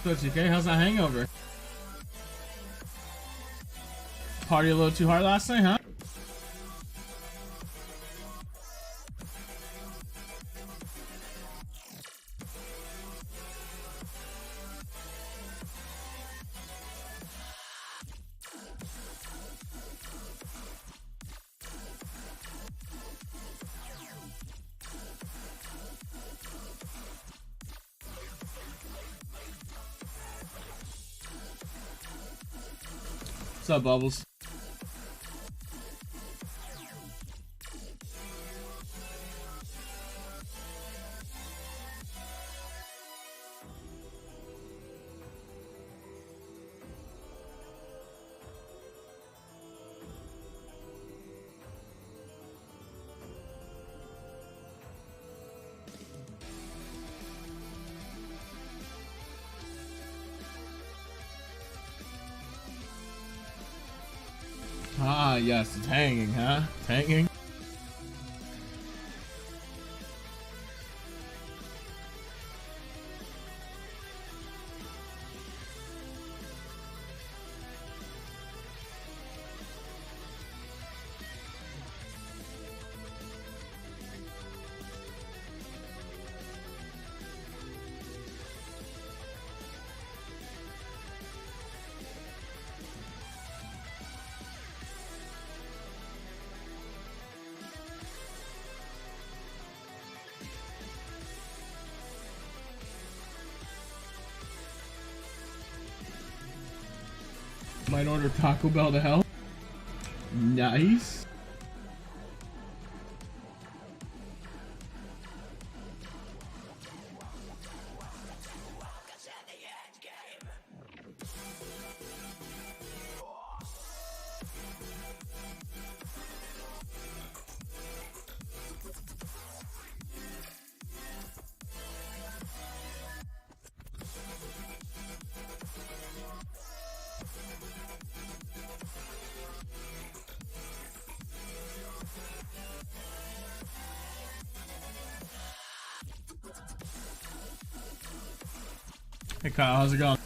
So, TK, how's that hangover? Party a little too hard last night, huh? What's up, Bubbles? Ah, yes, it's hanging, huh? It's hanging. Might order Taco Bell to help. Nice. Hey Kyle, how's it going?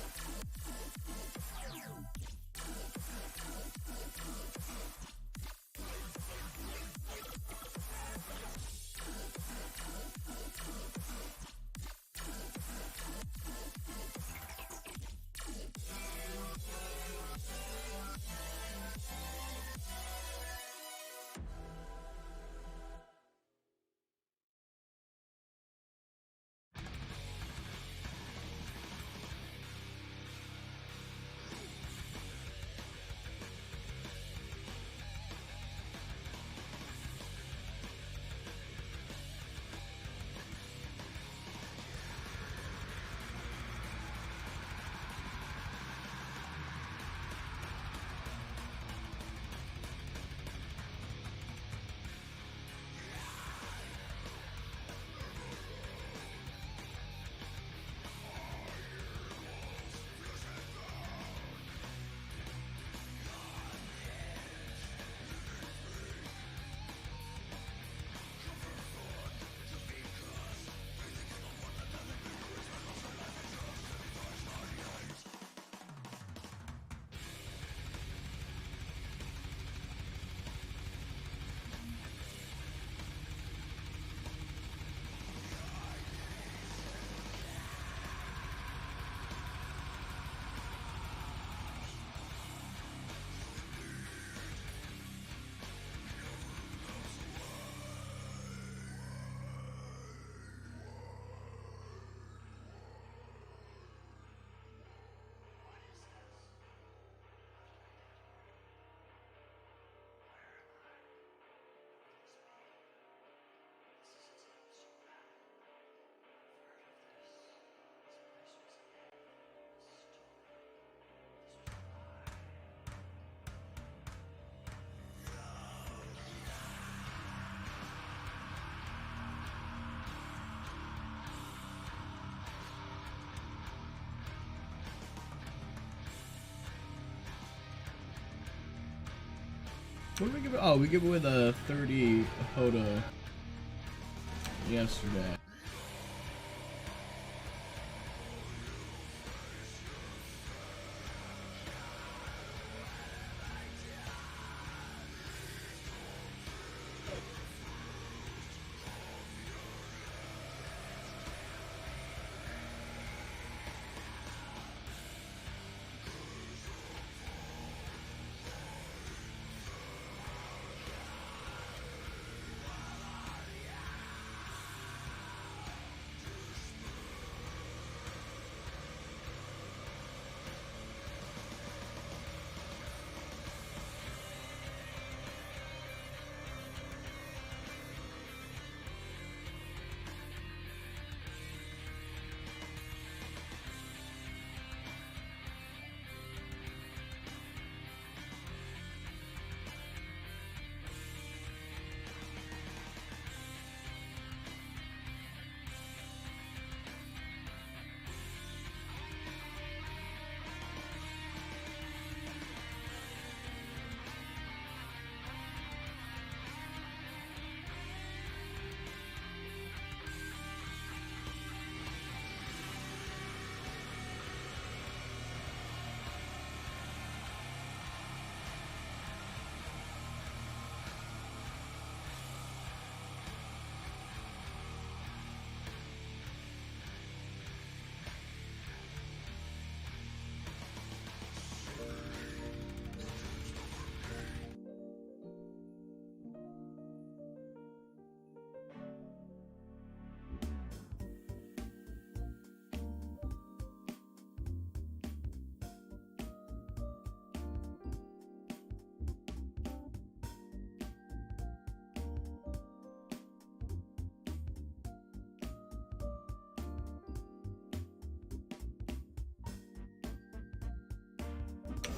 What did we give it? Oh, we gave away the 30 Hoda yesterday.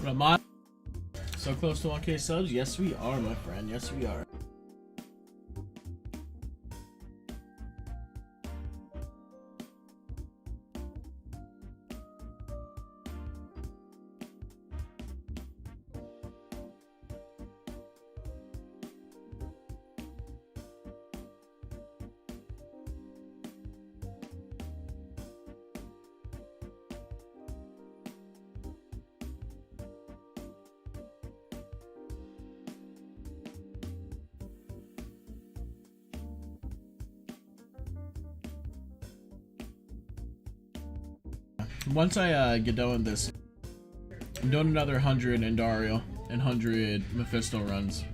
But am I so close to 1K subs? Yes, we are, my friend. Yes, we are. Once I get done with this, I'm doing another 100 Endario and 100 Mephisto runs.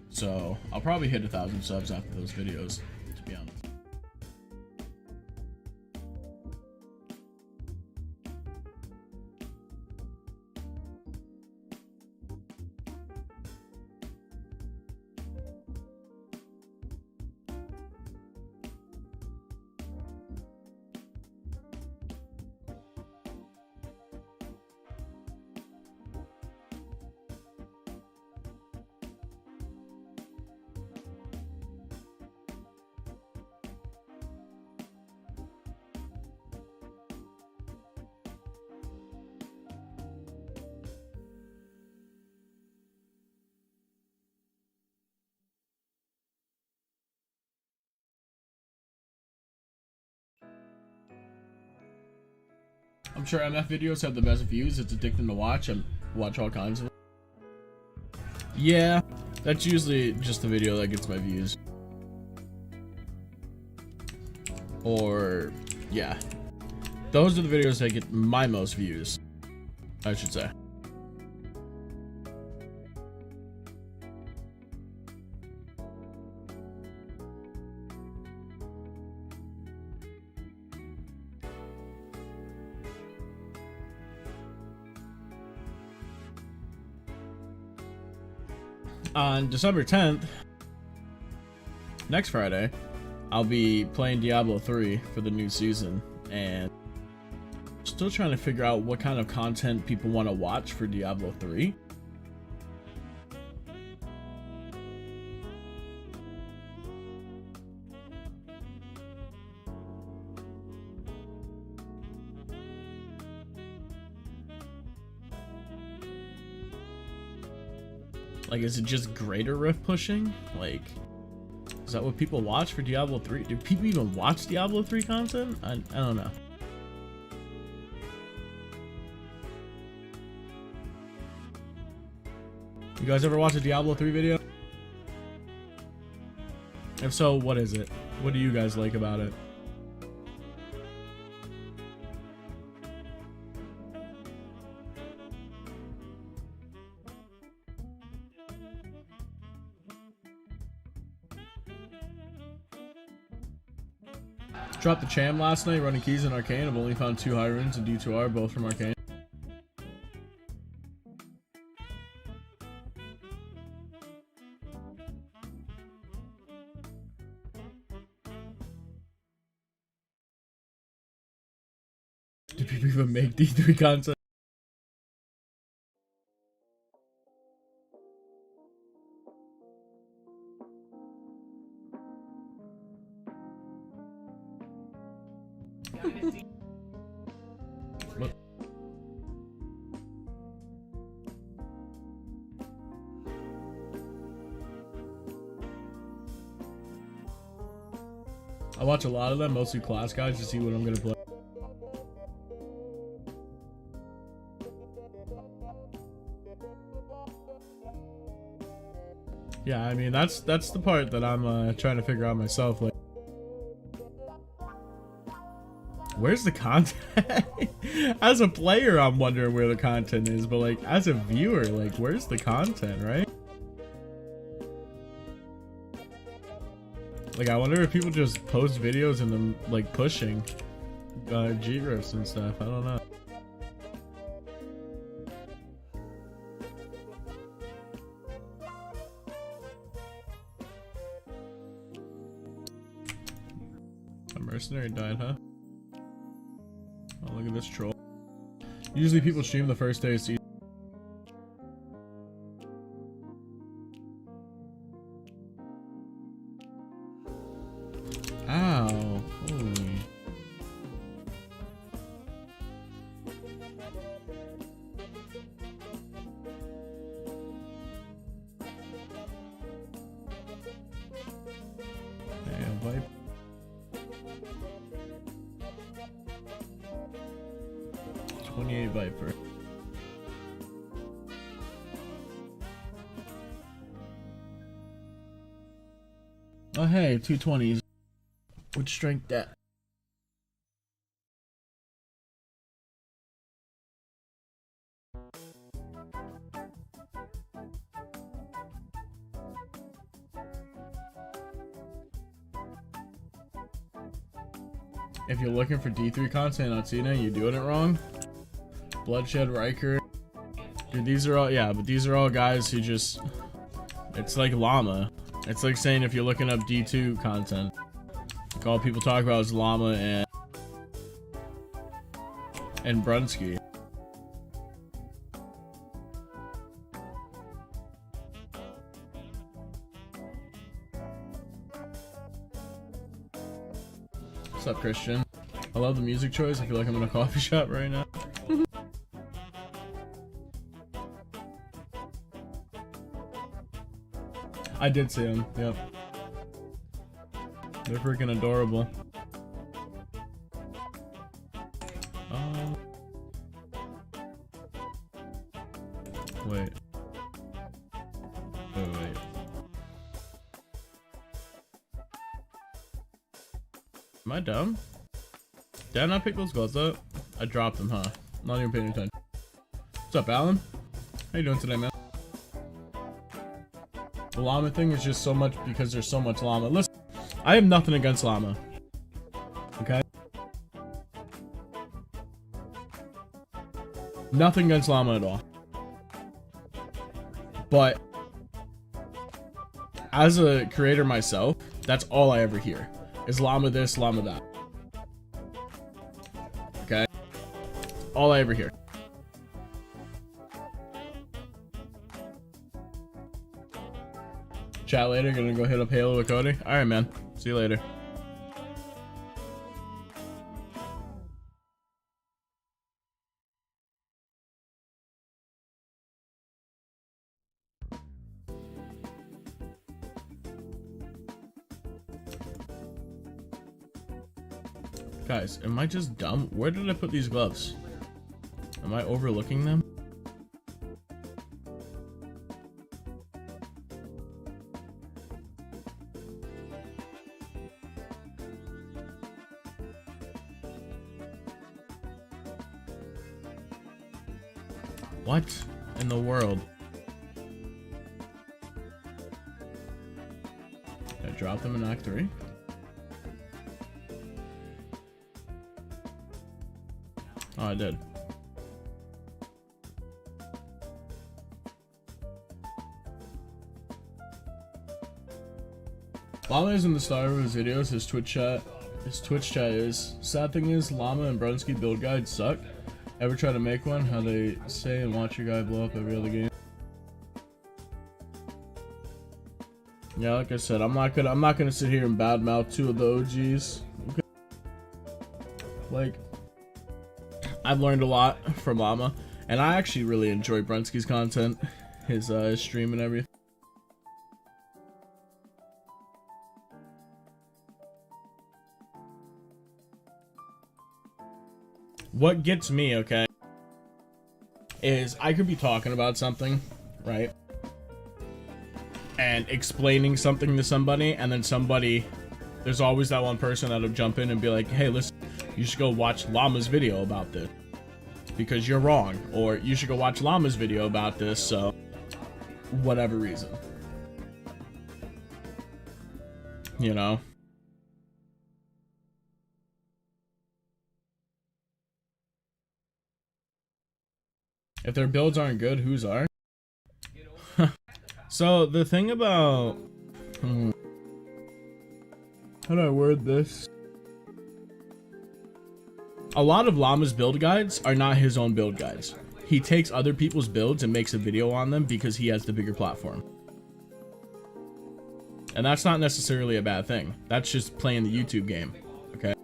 So I'll probably hit 1,000 subs after those videos, to be honest. I'm sure MF videos have the best views. It's addicting to watch. I watch all kinds of them. Yeah, that's usually just the video that gets my views. Or, yeah. Those are the videos that get my most views, I should say. On December 10th, next Friday, I'll be playing Diablo 3 for the new season, and still trying to figure out what kind of content people want to watch for Diablo 3. Like, is it just greater rift pushing? Like, is that what people watch for Diablo 3? Do people even watch Diablo 3 content? I don't know. You guys ever watch a Diablo 3 video? If so, what is it? What do you guys like about it? Dropped the Cham last night, running keys in Arcane. I've only found 2 high runes and D2R, both from Arcane. Do people even make D3 content? What? I watch a lot of them, mostly class guides, to see what I'm gonna play. Yeah, I mean that's the part that I'm trying to figure out myself. Like, where's the content? As a player, I'm wondering where the content is, but like as a viewer, like where's the content, right? Like, I wonder if people just post videos and them like pushing G-Rifts and stuff. I don't know. A mercenary died, huh? Oh, look at this troll. Usually people stream the first day of season. 28 Viper. Oh hey, 220s. Which strength that? If you're looking for D3 content on Cena, you're doing it wrong. Bloodshed, Riker. Dude, these are all, yeah, but these are all guys who just, it's like Llama. It's like saying if you're looking up D2 content, like all people talk about is Llama and Brunsky. What's up, Christian? I love the music choice. I feel like I'm in a coffee shop right now. I did see them, yep. They're freaking adorable. Wait. Wait. Am I dumb? Did I not pick those gloves up? I dropped them, huh? Not even paying attention. What's up, Alan? How you doing today, man? The llama thing is just so much because there's so much llama. Listen, I have nothing against llama. Okay? Nothing against llama at all. But as a creator myself, that's all I ever hear. Is llama this, llama that. Okay? All I ever hear. Chat later, gonna go hit up Halo with Cody. Alright, man. See you later. Guys, am I just dumb? Where did I put these gloves? Am I overlooking them? What in the world? Did I drop them in Act 3? Oh, I did. Llama is in the star of his videos. His Twitch chat is. Sad thing is, Llama and Brunsky build guides suck. Ever try to make one? How they say and watch your guy blow up every other game. Yeah, like I said, I'm not gonna sit here and badmouth two of the OGs. Okay. Like, I've learned a lot from Llama, and I actually really enjoy Brunsky's content, his stream and everything. What gets me, okay, is I could be talking about something, right, and explaining something to somebody, and then there's always that one person that'll jump in and be like, hey, listen, you should go watch Llama's video about this because you're wrong, or you should go watch Llama's video about this, so whatever reason, you know. If their builds aren't good, whose are? So the thing about how do I word this? A lot of Llama's build guides are not his own build guides. He takes other people's builds and makes a video on them because he has the bigger platform. And that's not necessarily a bad thing. That's just playing the YouTube game, okay?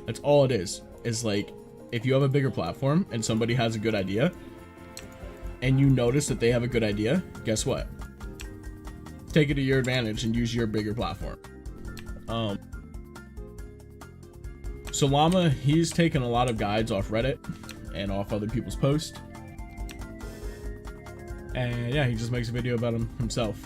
That's all it is. Is like, if you have a bigger platform and somebody has a good idea, and you notice that they have a good idea, guess what? Take it to your advantage and use your bigger platform. So Llama, he's taken a lot of guides off Reddit and off other people's posts. And yeah, he just makes a video about himself.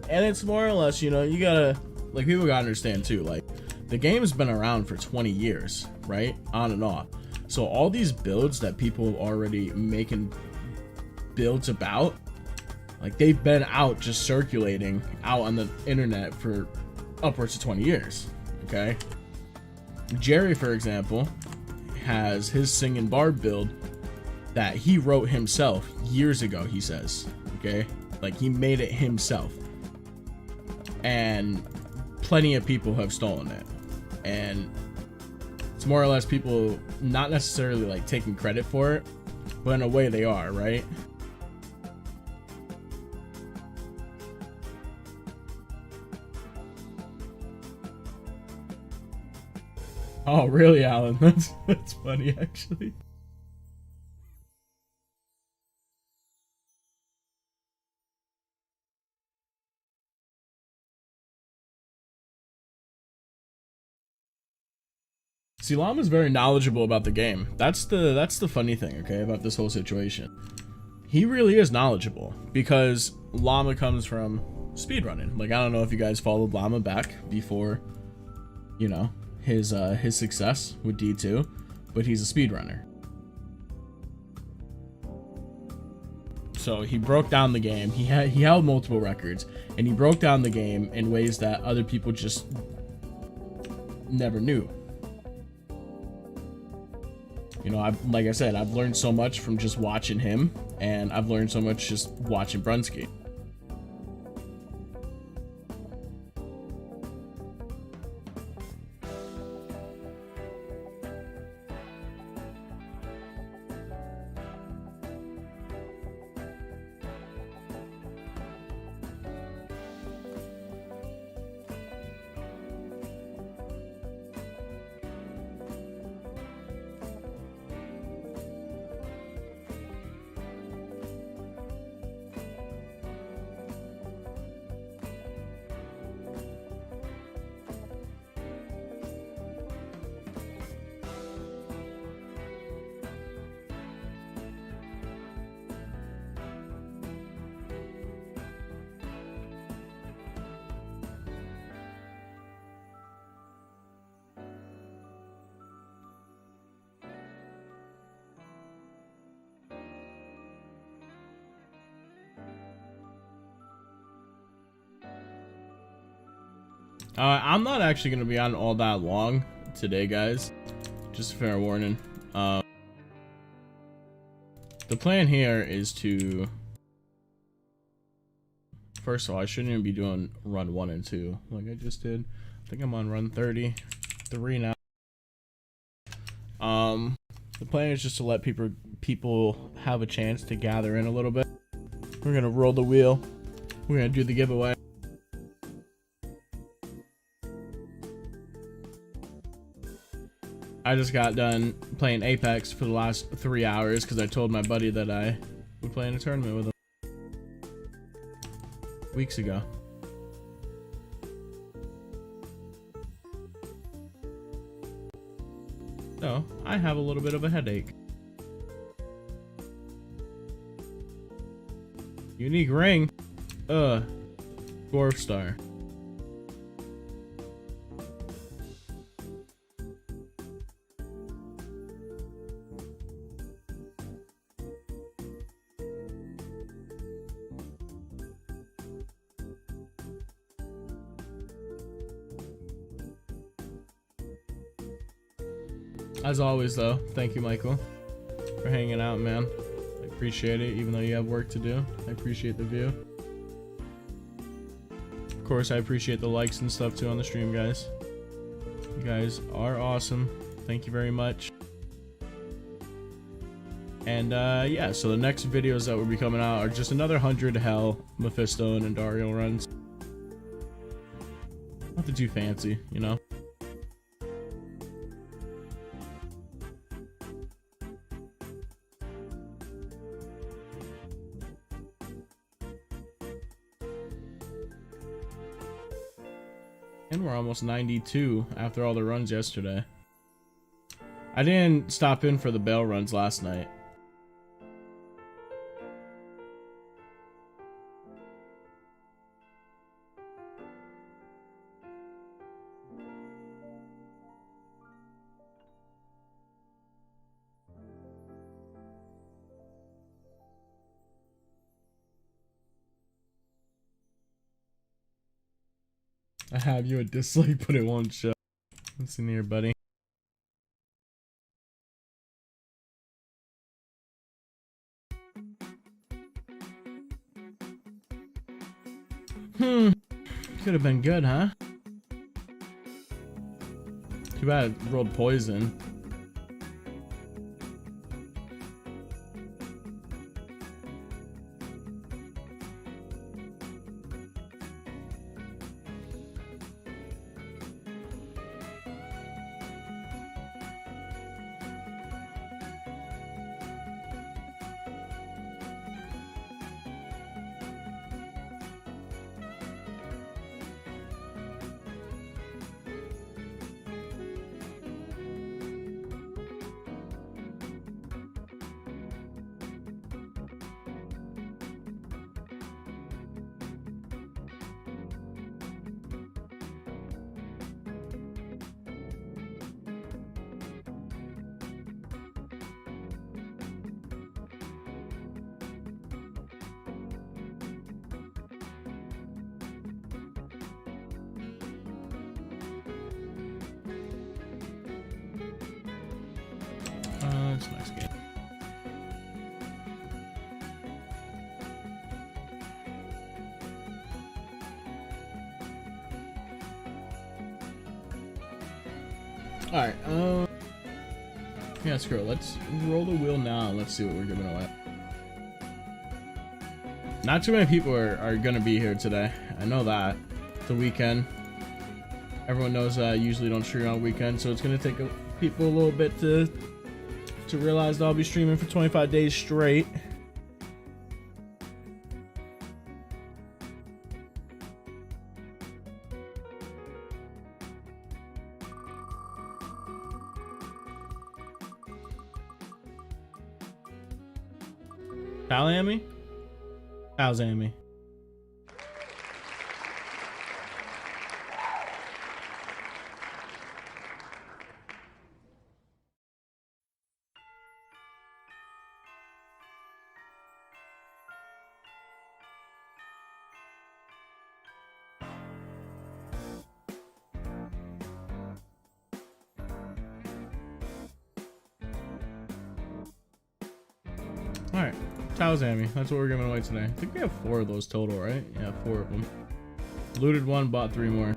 And it's more or less, you know, you gotta, like, people gotta understand too, like, the game's been around for 20 years, right? On and off. So all these builds that people already making builds about, like, they've been out just circulating out on the internet for upwards of 20 years, okay? Jerry, for example, has his singing barb build that he wrote himself years ago, he says, okay? Like, he made it himself. And plenty of people have stolen it. And it's more or less people not necessarily, like, taking credit for it, but in a way they are, right? Oh, really, Alan? That's funny, actually. See, Llama's very knowledgeable about the game. That's the funny thing, okay, about this whole situation. He really is knowledgeable because Llama comes from speedrunning. Like, I don't know if you guys followed Llama back before, you know, his success with D2, but he's a speedrunner. So he broke down the game. He held multiple records, and he broke down the game in ways that other people just never knew. You know, like I said, I've learned so much from just watching him, and I've learned so much just watching Brunsky. I'm not actually going to be on all that long today, guys. Just a fair warning. The plan here is to... First of all, I shouldn't even be doing run 1 and 2 like I just did. I think I'm on run 33 now. The plan is just to let people have a chance to gather in a little bit. We're going to roll the wheel. We're going to do the giveaway. I just got done playing Apex for the last 3 hours because I told my buddy that I would play in a tournament with him weeks ago. So, I have a little bit of a headache. Unique ring. Dwarf star. As always, though, thank you, Michael, for hanging out, man. I appreciate it, even though you have work to do. I appreciate the view. Of course, I appreciate the likes and stuff, too, on the stream, guys. You guys are awesome. Thank you very much. And, yeah, so the next videos that will be coming out are just another 100 Hell, Mephisto, and Dario runs. Nothing too fancy, you know? And we're almost 92 after all the runs yesterday. I didn't stop in for the bail runs last night. I have you a dislike, but it won't show. What's in here, buddy? Could have been good, huh? Too bad it rolled poison. That's a nice game. Alright, yeah, screw it. Let's roll the wheel now. Let's see what we're giving away. Not too many people are gonna be here today. I know that. It's a weekend. Everyone knows that I usually don't stream on weekends, so it's gonna take people a little bit to realize that I'll be streaming for 25 days straight. Palamy? How's Amy? Alright, Taozami, that's what we're giving away today. I think we have 4 of those total, right? Yeah, 4 of them. Looted 1, bought 3 more.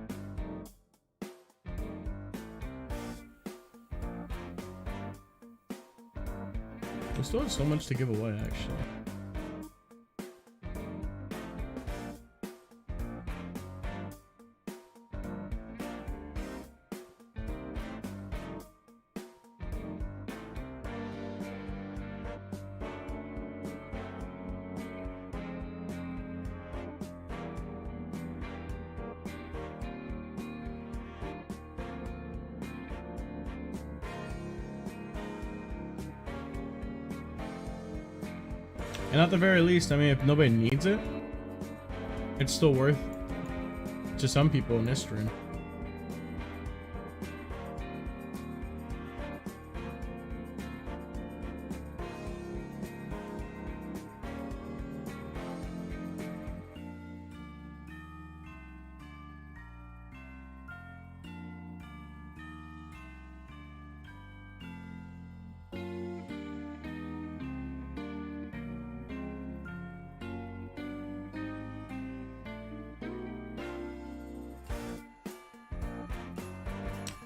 We still have so much to give away, actually. And at the very least, I mean, if nobody needs it, it's still worth to some people in this stream.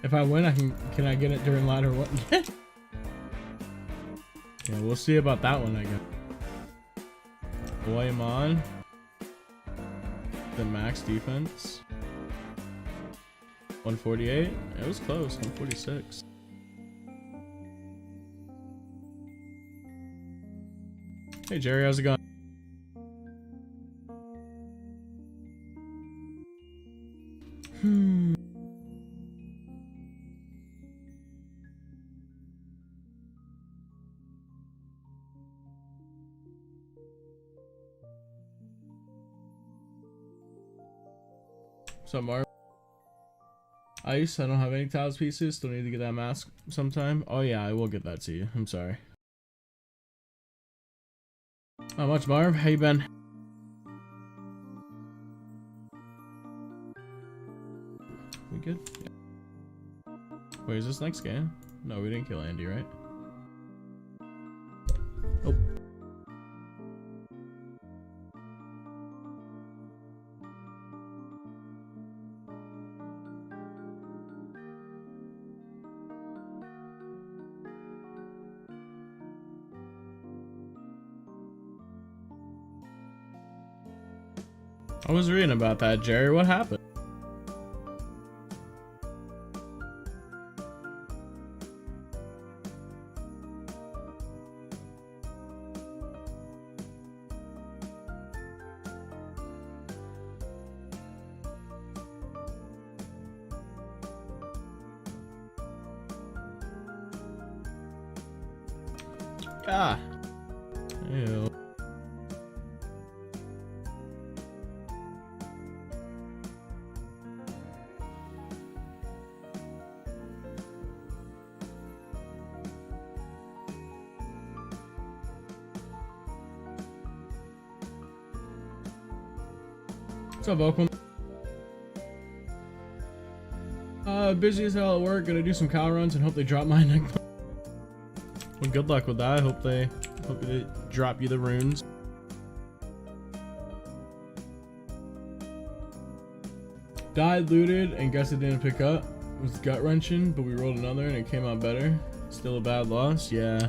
If I win, can I get it during ladder 1? Yeah, we'll see about that one, I guess. Boymon. The max defense. 148. It was close. 146. Hey Jerry, how's it going? What's up, Mark? Ice, I don't have any tiles pieces. Still need to get that mask sometime. Oh yeah, I will get that to you. I'm sorry. Not much, Marv. How you been? We good? Yeah. Wait, is this next game? No, we didn't kill Andy, right? Oh. I was reading about that, Jerry. What happened? Ah. Ew. What's up, Oakland? Busy as hell at work. Gonna do some cow runs and hope they drop my neck. Well, good luck with that. I hope they drop you the runes. Died, looted, and guess it didn't pick up. It was gut wrenching, but we rolled another and it came out better. Still a bad loss. Yeah,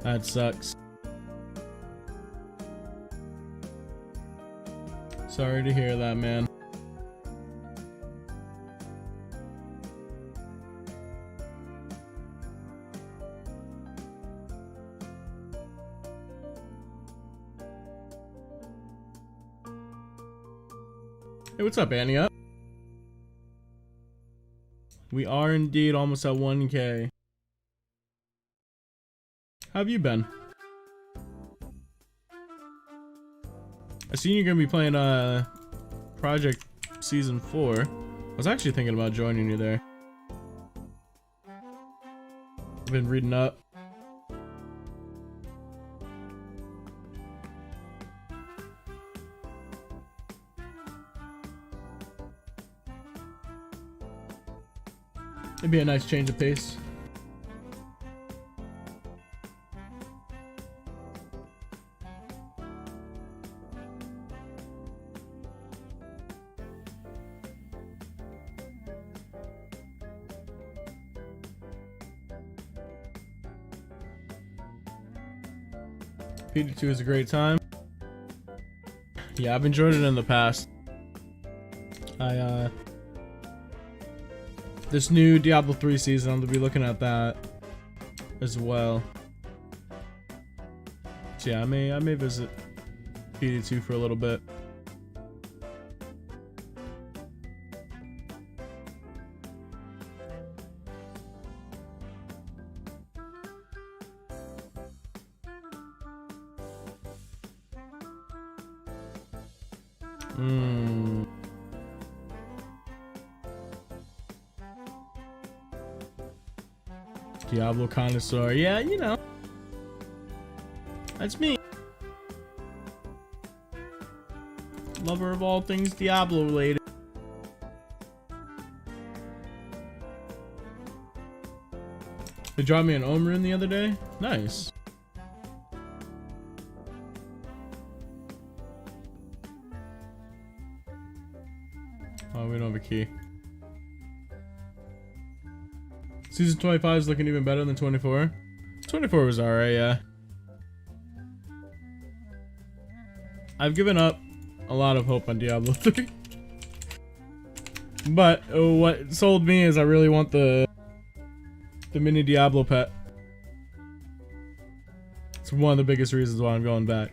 that sucks. Sorry to hear that, man. Hey, what's up, Annie? Up? We are indeed almost at 1K. How have you been? I seen you're gonna be playing Project Season 4. I was actually thinking about joining you there. I've been reading up. It'd be a nice change of pace. PD2 is a great time. Yeah, I've enjoyed it in the past. This new Diablo 3 season, I'm gonna be looking at that as well. So yeah, I may visit PD2 for a little bit. Diablo connoisseur. Yeah, you know. That's me. Lover of all things Diablo related. They dropped me an Omrin the other day. Nice. Oh, we don't have a key. Season 25 is looking even better than 24. 24 was alright, yeah. I've given up a lot of hope on Diablo 3. But what sold me is I really want the mini Diablo pet. It's one of the biggest reasons why I'm going back.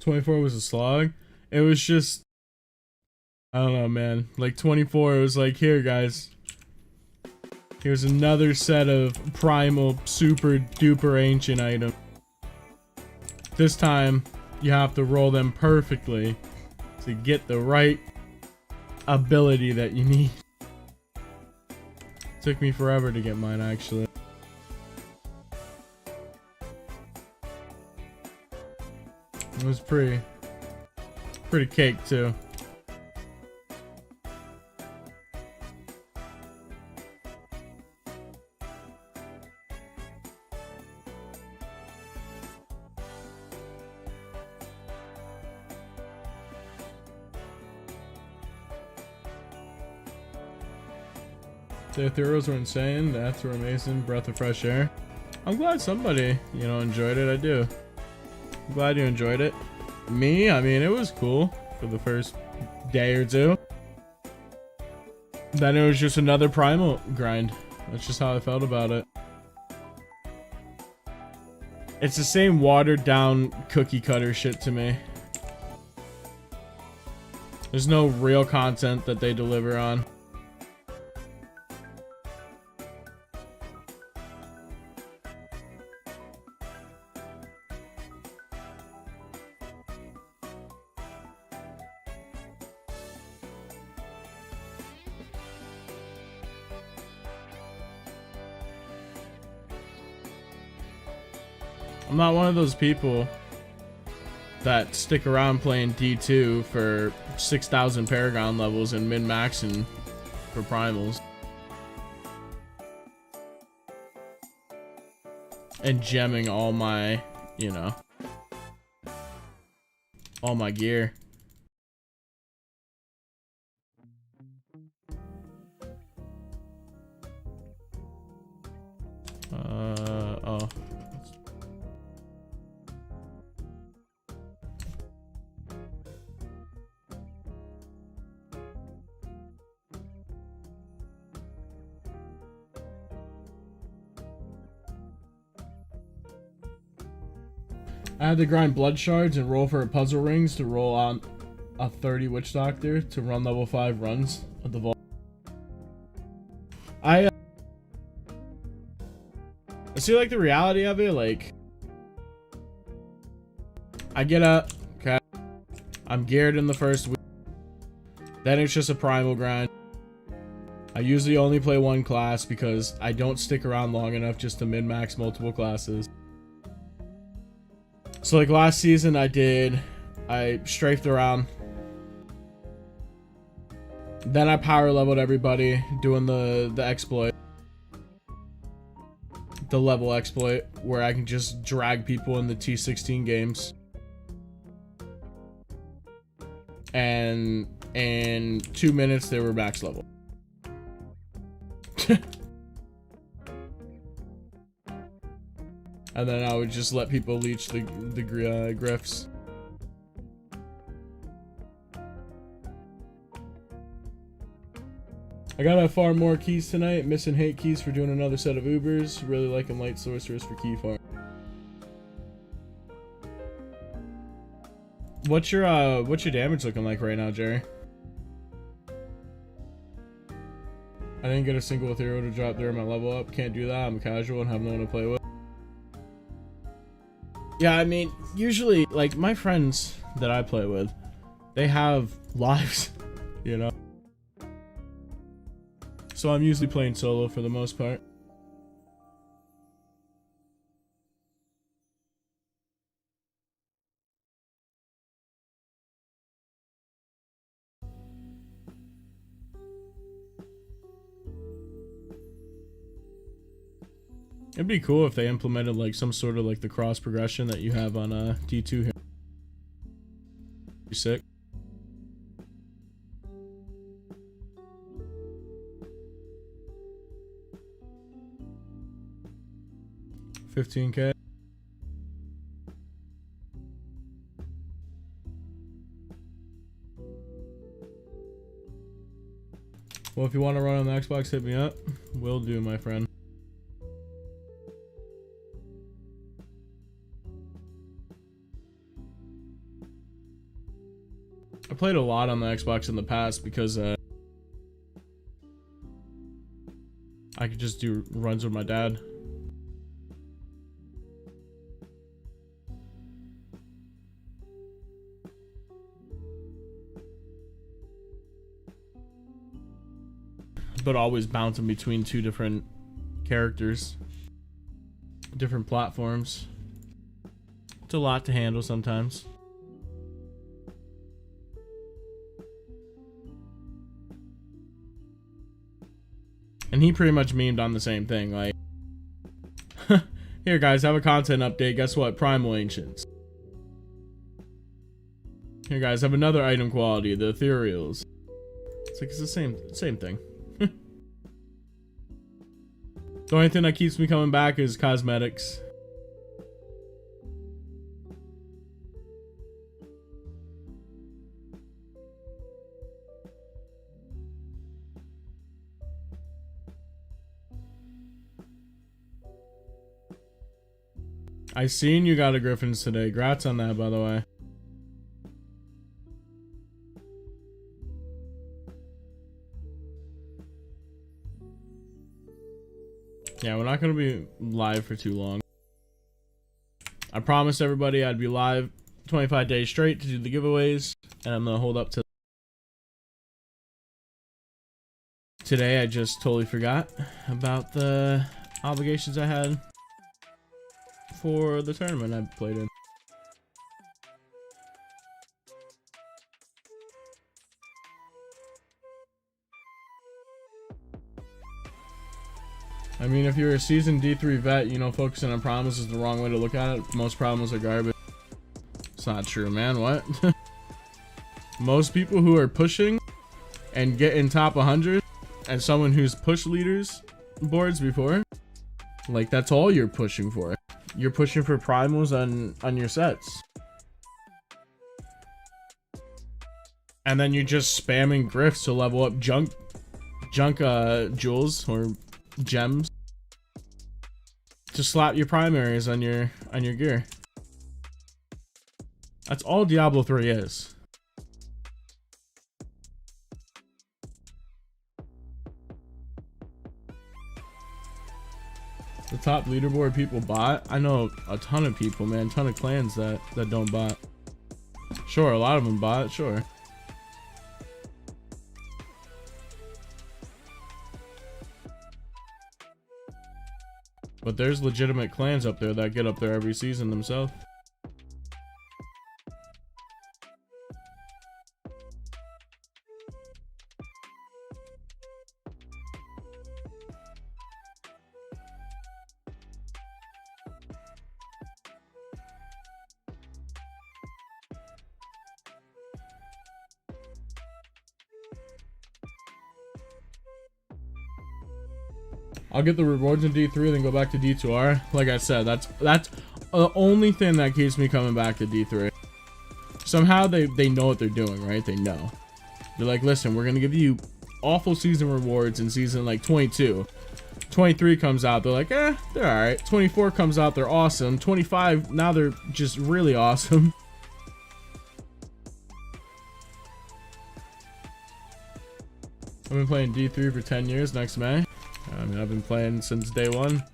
24 was a slog. It was just, I don't know, man. Like 24, it was like, here, guys. Here's another set of primal, super duper ancient items. This time, you have to roll them perfectly to get the right ability that you need. Took me forever to get mine, actually. It was pretty cake too. The Ethereals were insane, the Eths were amazing, breath of fresh air. I'm glad somebody, you know, enjoyed it. I do. I'm glad you enjoyed it. Me, I mean, it was cool for the first day or two. Then it was just another primal grind. That's just how I felt about it. It's the same watered down cookie cutter shit to me. There's no real content that they deliver on. I'm not one of those people that stick around playing D2 for 6,000 Paragon levels and min-maxing for primals. And gemming all my, you know, all my gear. Oh. I had to grind blood shards and roll for puzzle rings to roll on a 30 witch doctor to run level 5 runs of the vault. I see, like, the reality of it, like, I get up, okay, I'm geared in the first week, then it's just a primal grind. I usually only play one class because I don't stick around long enough just to min-max multiple classes. So like last season I strafed around. Then I power leveled everybody doing the exploit. The level exploit where I can just drag people in the T16 games. And in 2 minutes they were max level. And then I would just let people leech the griffs. I gotta farm more keys tonight. Missing hate keys for doing another set of Ubers. Really liking light sorceress for key farm. What's your damage looking like right now, Jerry? I didn't get a single ethereal to drop during my level up. Can't do that. I'm a casual and have no one to play with. Yeah, I mean, usually, like, my friends that I play with, they have lives, you know? So I'm usually playing solo for the most part. It'd be cool if they implemented like some sort of like the cross progression that you have on D2 here. Be sick. $15K. Well, if you want to run on the Xbox, hit me up. Will do, my friend. played a lot on the Xbox in the past because I could just do runs with my dad. But always bouncing between two different characters, different platforms. It's a lot to handle sometimes. And he pretty much memed on the same thing, like, here guys, have a content update. Guess what? Primal Ancients. Here guys, have another item quality, the Ethereals. It's like it's the same thing. The only thing that keeps me coming back is cosmetics. I seen you got a Griffins today. Grats on that, by the way. Yeah, we're not going to be live for too long. I promised everybody I'd be live 25 days straight to do the giveaways, and I'm going to hold up to today. I just totally forgot about the obligations I had for the tournament I played in. I mean, if you're a seasoned D3 vet, you know focusing on promos is the wrong way to look at it. Most promos are garbage. It's not true, man. What? Most people who are pushing and get in top 100, and someone who's pushed leaders boards before, like, that's all you're pushing for. You're pushing for primals on your sets. And then you're just spamming grifts to level up junk jewels or gems to slap your primaries on your gear. That's all Diablo 3 is. The top leaderboard people bot. I know a ton of people, man, ton of clans that don't bot. Sure, a lot of them bot, sure. But there's legitimate clans up there that get up there every season themselves. I'll get the rewards in D3, then go back to D2R. Like I said, that's the only thing that keeps me coming back to D3. Somehow they know what they're doing, right? They know. They're like, listen, we're gonna give you awful season rewards in season like 22. 23 comes out, they're like, they're alright. 24 comes out, they're awesome. 25, now they're just really awesome. I've been playing D3 for 10 years next May. I mean, I've been playing since day one.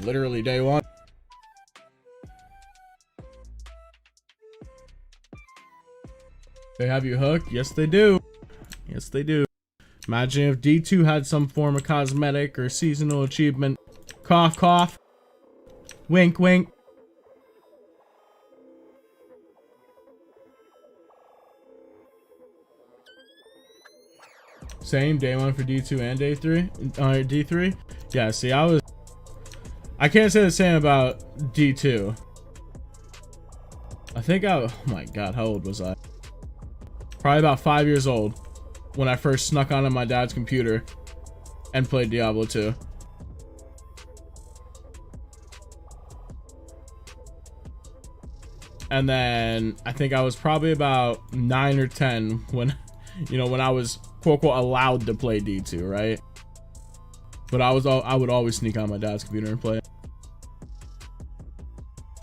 Literally day one. They have you hooked? Yes, they do. Yes, they do. Imagine if D2 had some form of cosmetic or seasonal achievement. Cough, cough. Wink, wink. Same day one for D2 and day 3. D3. Yeah, see, I can't say the same about D2. I think oh my god, how old was I? Probably about 5 years old when I first snuck onto my dad's computer and played Diablo 2. And then I think I was probably about 9 or 10 when, you know, when I was quote unquote allowed to play D2, right? But I would always sneak on my dad's computer and play.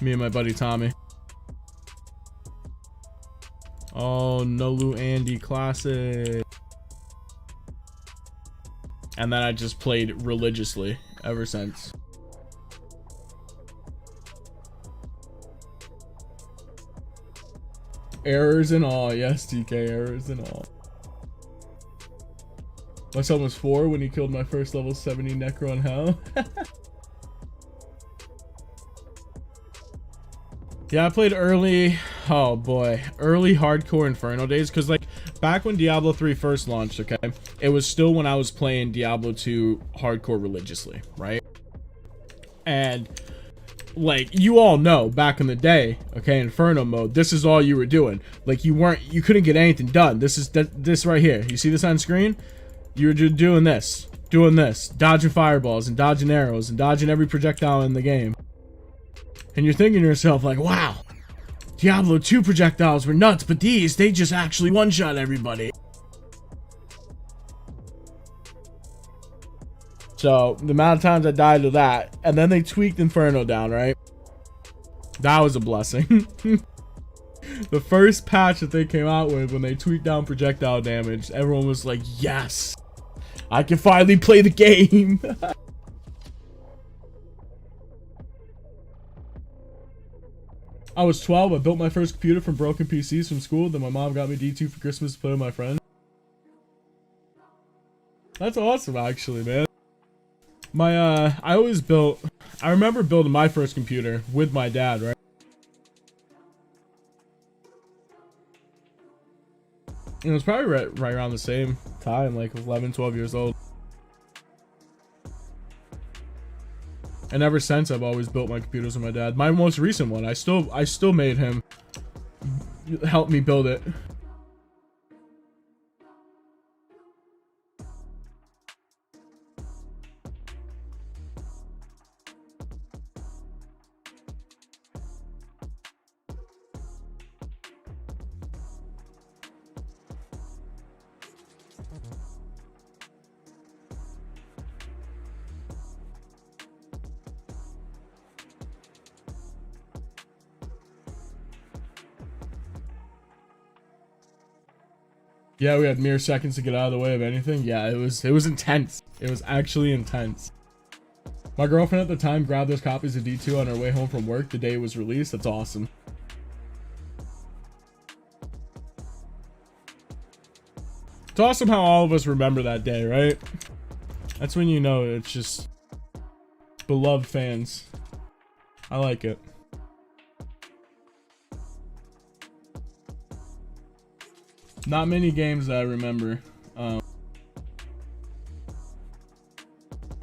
Me and my buddy Tommy. Oh, Nolu Andy classic. And then I just played religiously ever since. Errors and all. Yes, TK, errors and all. My son was 4 when he killed my first level 70 Necro in hell. Yeah, I played early, oh boy, early hardcore Inferno days, because like back when Diablo 3 first launched, okay, it was still when I was playing Diablo 2 hardcore religiously, right? And like you all know, back in the day, okay, Inferno mode, this is all you were doing. Like you couldn't get anything done. This right here, you see this on screen? You were just doing this, dodging fireballs and dodging arrows and dodging every projectile in the game. And you're thinking to yourself like, wow, Diablo 2 projectiles were nuts, but these, they just actually one-shot everybody. So the amount of times I died to that, and then they tweaked Inferno down, right? That was a blessing. The first patch that they came out with, when they tweaked down projectile damage, everyone was like, yes, I can finally play the game. I was 12. I built my first computer from broken PCs from school. Then my mom got me D2 for Christmas to play with my friends. That's awesome, actually, man. I remember building my first computer with my dad, right? And it was probably right around the same time, like 11, 12 years old. And ever since, I've always built my computers with my dad. My most recent one, I still made him help me build it. Yeah, we had mere seconds to get out of the way of anything. Yeah, it was intense. It was actually intense. My girlfriend at the time grabbed those copies of D2 on her way home from work the day it was released. That's awesome. It's awesome how all of us remember that day, right? That's when you know it's just beloved fans. I like it. Not many games that I remember.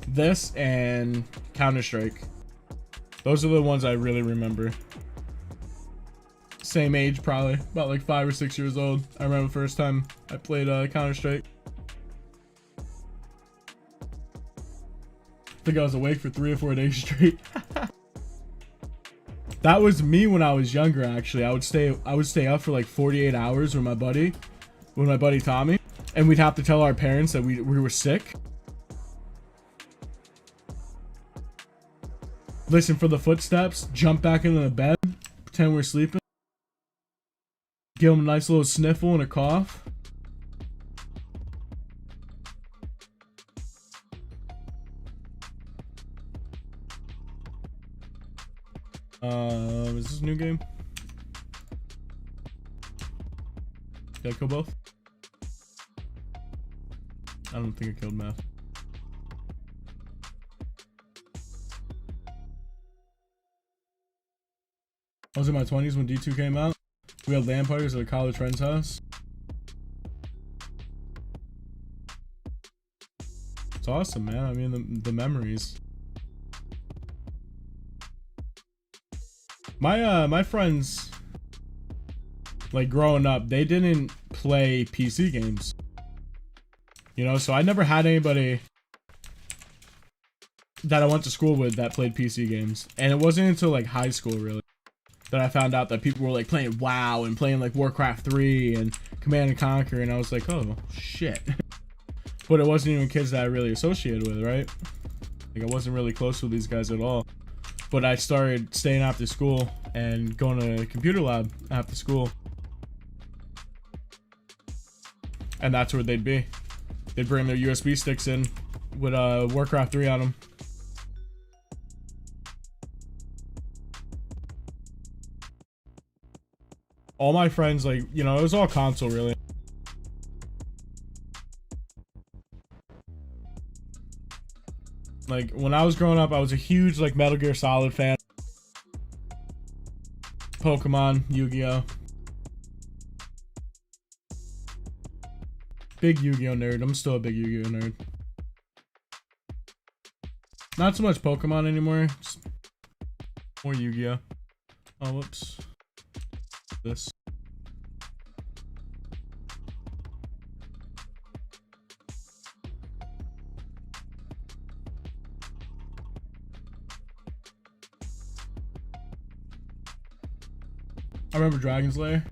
This and Counter-Strike. Those are the ones I really remember. Same age, probably. About like 5 or 6 years old. I remember the first time I played Counter-Strike. I think I was awake for 3 or 4 days straight. That was me when I was younger, actually. I would stay up for like 48 hours with my buddy Tommy, and we'd have to tell our parents that we were sick. Listen for the footsteps, jump back into the bed, pretend we're sleeping, give them a nice little sniffle and a cough. Is this a new game? Did I kill both? I don't think I killed Math. I was in my 20s when D2 came out. We had LAN parties at a college friend's house. It's awesome, man. I mean, the memories. My friends, like growing up, they didn't play PC games. You know, so I never had anybody that I went to school with that played PC games. And it wasn't until like high school, really, that I found out that people were like playing WoW and playing like Warcraft 3 and Command & Conquer, and I was like, oh shit. But it wasn't even kids that I really associated with, right? Like I wasn't really close with these guys at all. but I started staying after school and going to computer lab after school. And that's where they'd be. They'd bring their USB sticks in with Warcraft 3 on them. All my friends, like, you know, it was all console really. Like, when I was growing up, I was a huge, like, Metal Gear Solid fan. Pokemon, Yu-Gi-Oh! Big Yu-Gi-Oh! Nerd. I'm still a big Yu-Gi-Oh! Nerd. Not so much Pokemon anymore. Just more Yu-Gi-Oh! Oh, whoops. This. I remember Dragon Slayer.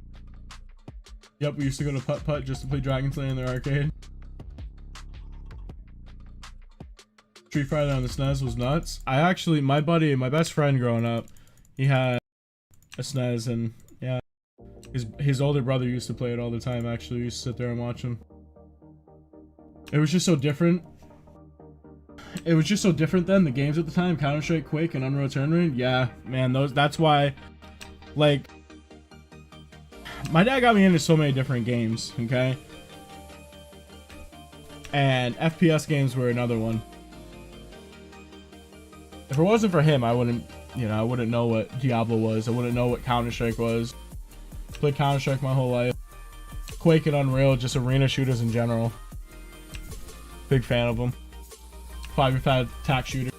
Yep, we used to go to Putt Putt just to play Dragon Slayer in the arcade. Street Fighter on the SNES was nuts. I actually, my buddy, my best friend growing up, he had a SNES, and yeah, his older brother used to play it all the time. Actually, we used to sit there and watch him. It was just so different. It was just so different then. The games at the time, Counter-Strike, Quake, and Unreal Tournament. Yeah, man, that's why, like, my dad got me into so many different games, okay? And FPS games were another one. If it wasn't for him, I wouldn't, you know, I wouldn't know what Diablo was. I wouldn't know what Counter-Strike was. Played Counter-Strike my whole life. Quake and Unreal, just arena shooters in general. Big fan of them. 5v5 attack shooter.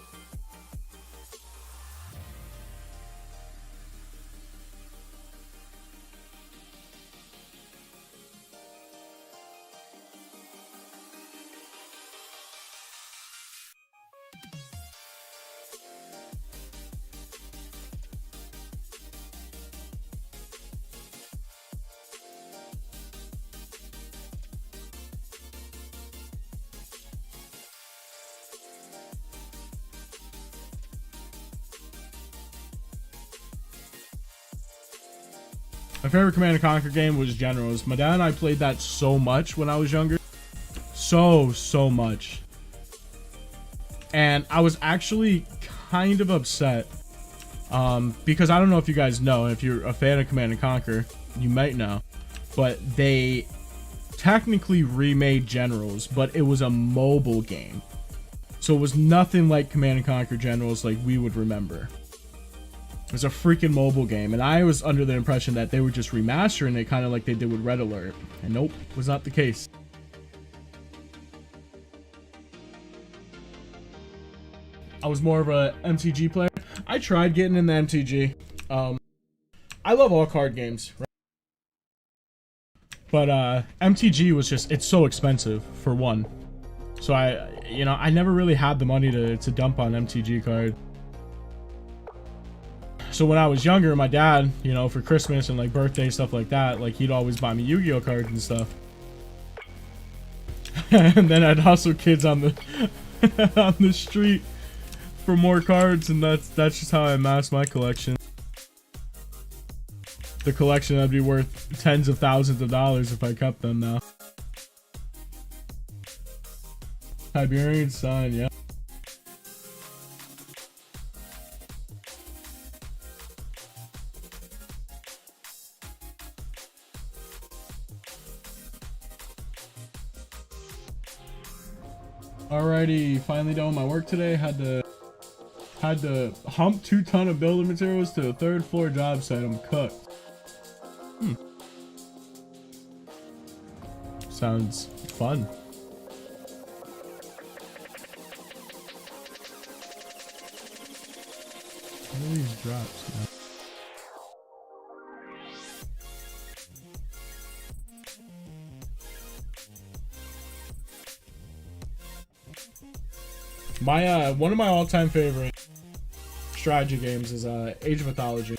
My favorite Command & Conquer game was Generals. My dad and I played that so much when I was younger. So much. And I was actually kind of upset. Because I don't know if you guys know, if you're a fan of Command & Conquer, you might know. But they technically remade Generals, but it was a mobile game. So it was nothing like Command & Conquer Generals like we would remember. It was a freaking mobile game, and I was under the impression that they were just remastering it kind of like they did with Red Alert. And nope, was not the case. I was more of a MTG player. I tried getting in the MTG. I love all card games, right? But MTG was just, it's so expensive for one. So I never really had the money to dump on MTG cards. So when I was younger, my dad, you know, for Christmas and like birthday stuff like that, like he'd always buy me Yu-Gi-Oh cards and stuff. And then I'd hustle kids on the on the street for more cards, and that's just how I amassed my collection. The collection that'd be worth tens of thousands of dollars if I kept them now. Tiberian Sun, yeah. Alrighty, finally done with my work today. Had to hump 2 tons of building materials to a 3rd floor job site. I'm cooked. Sounds fun. What are these drops, man? My one of my all-time favorite strategy games is Age of Mythology.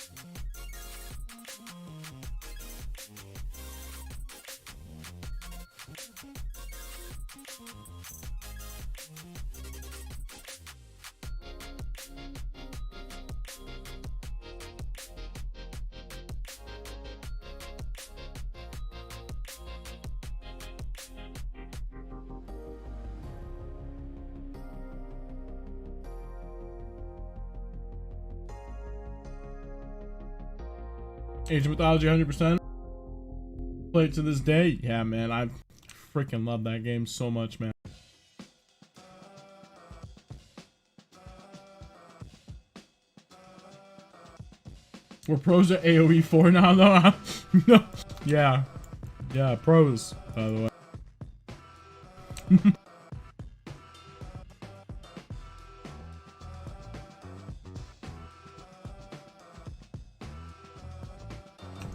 Age of Mythology 100%. Play it to this day. Yeah, man, I freaking love that game so much, man. We're pros at AoE 4 now, though. No. Yeah. Yeah, pros, by the way.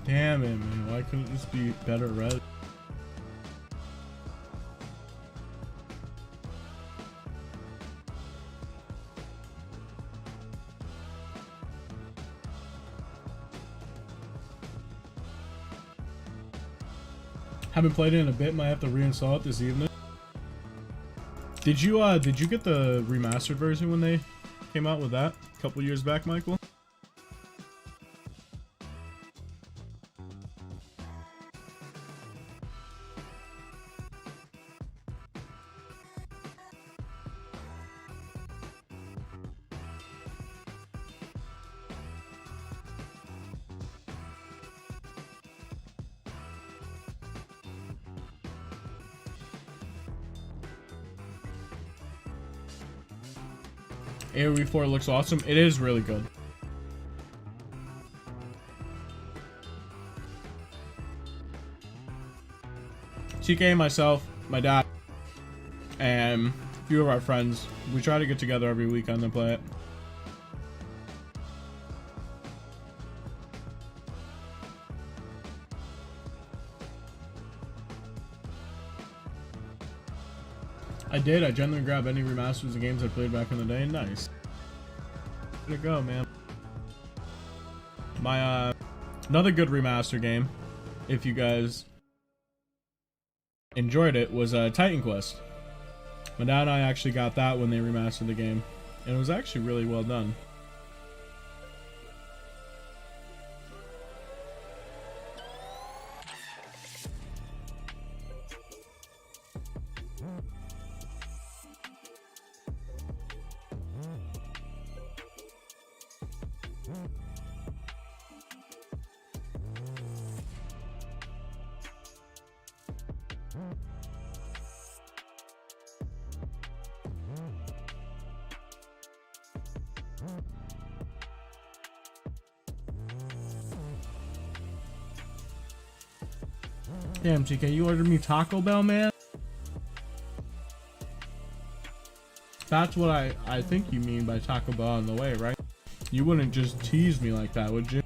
Damn it, man. Why couldn't this be better red? Haven't played it in a bit. Might have to reinstall it this evening. Did you get the remastered version when they came out with that a couple years back, Michael? AoE 4 looks awesome. It is really good. TK, myself, my dad, and a few of our friends, we try to get together every weekend and play it. I did. I generally grab any remasters of games I played back in the day. Nice. Way to go, man. My another good remaster game, if you guys enjoyed it, was Titan Quest. My dad and I actually got that when they remastered the game, and it was actually really well done. Damn, TK, you ordered me Taco Bell, man? That's what I think you mean by Taco Bell on the way, right? You wouldn't just tease me like that, would you?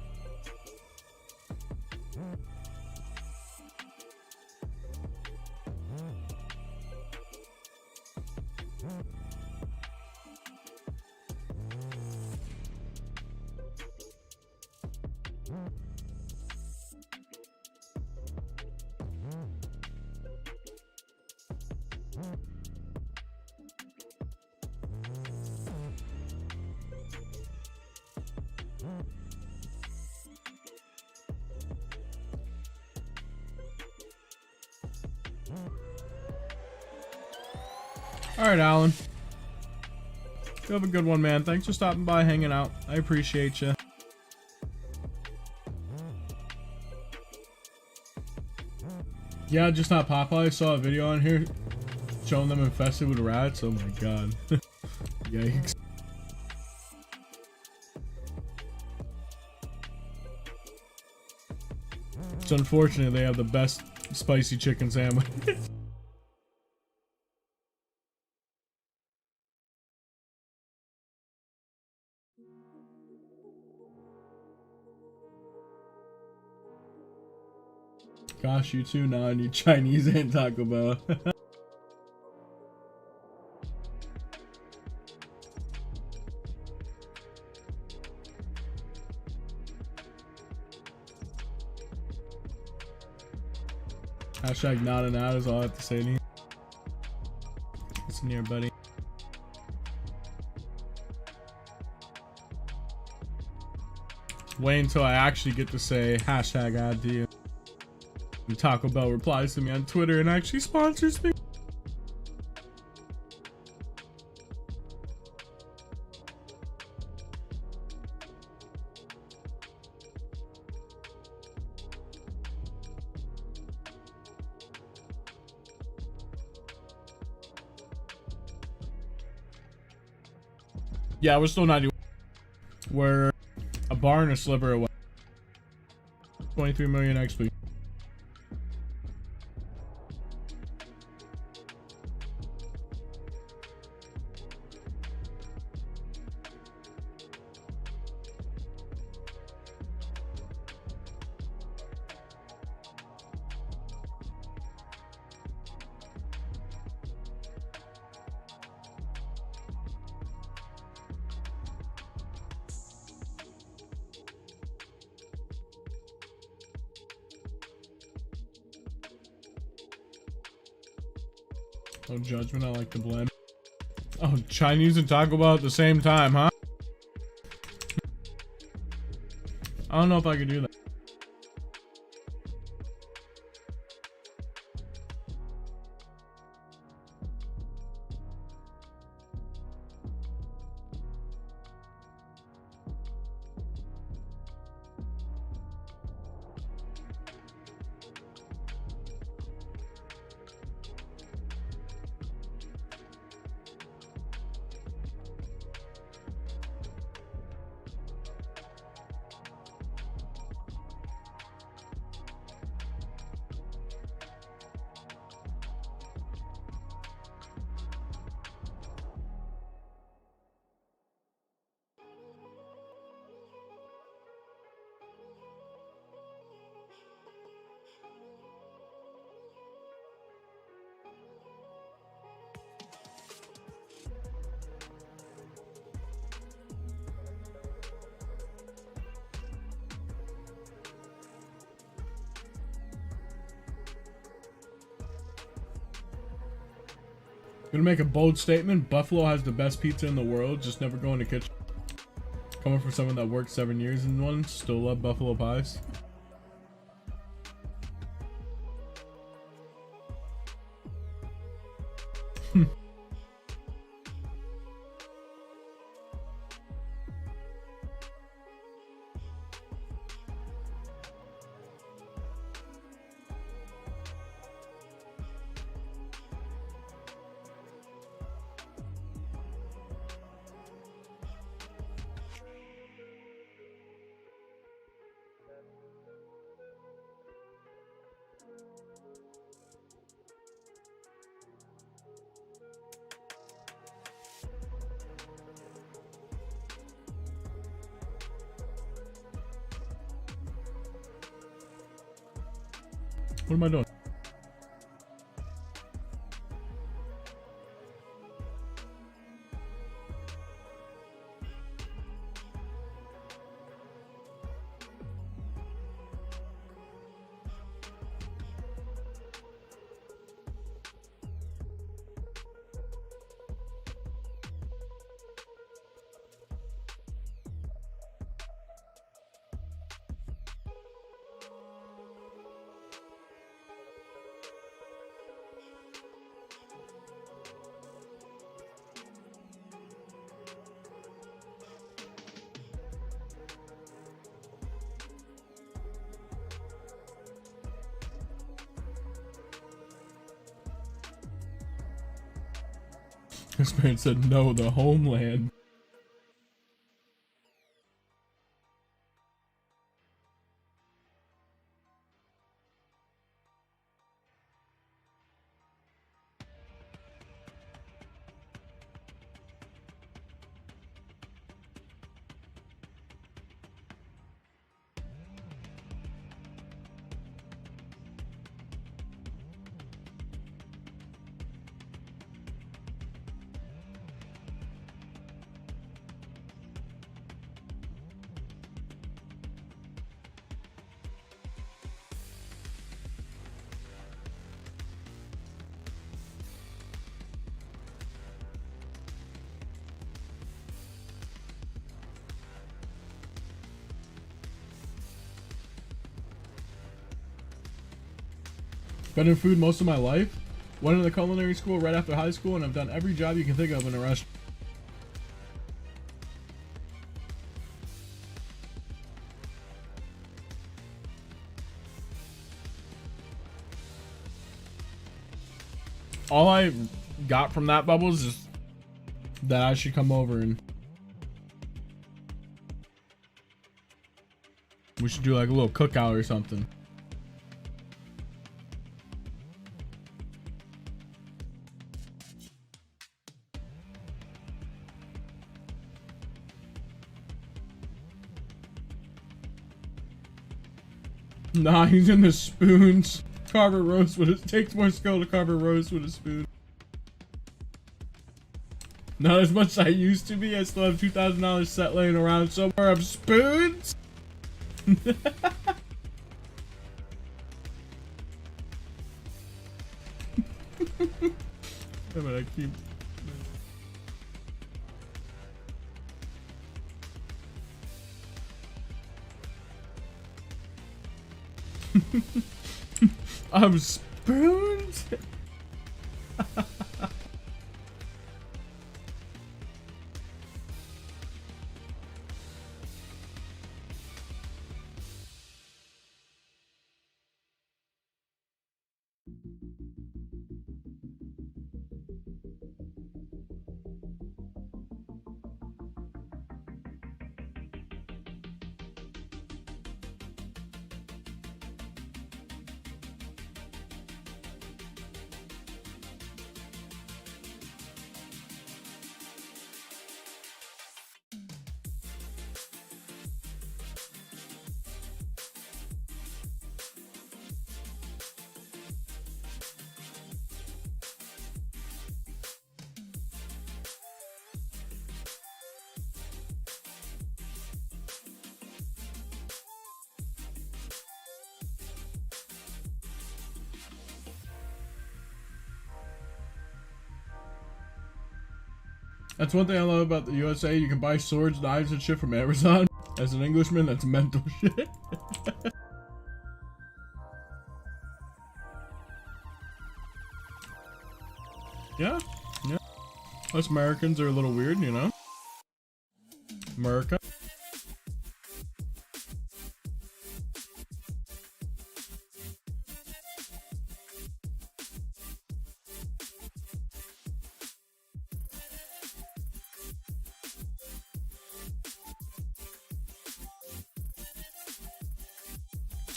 Alright, Alan. You have a good one, man. Thanks for stopping by, hanging out. I appreciate you. Yeah, just not Popeye. I saw a video on here showing them infested with rats. Oh my god. Yikes. It's unfortunate they have the best spicy chicken sandwich. Gosh, you too. Now I need Chinese and Taco Bell. Hashtag not an ad is all I have to say to you. Listen here, buddy. Wait until I actually get to say hashtag ad to you. And Taco Bell replies to me on Twitter and actually sponsors me. Yeah, we're still 91. We're a bar and a sliver away. 23 million XP. No judgment, I like to blend. Oh, Chinese and Taco Bell at the same time, huh? I don't know if I could do that. Gonna make a bold statement. Buffalo has the best pizza in the world. Just never go in the kitchen. Coming from someone that worked 7 years in one, still love buffalo pies. What am I doing? His parents said no, the homeland. Been in food most of my life. Went to the culinary school right after high school, and I've done every job you can think of in a restaurant. All I got from that, Bubbles, is that I should come over and We should do like a little cookout or something. Nah, he's in the spoons. Carve a roast with it. Takes more skill to carve a roast with a spoon. Not as much as I used to be. I still have $2,000 set laying around somewhere of spoons. Yeah, but I keep. Spoons. That's one thing I love about the USA. You can buy swords, knives, and shit from Amazon. As an Englishman, that's mental shit. Yeah. Us Americans are a little weird, you know? America.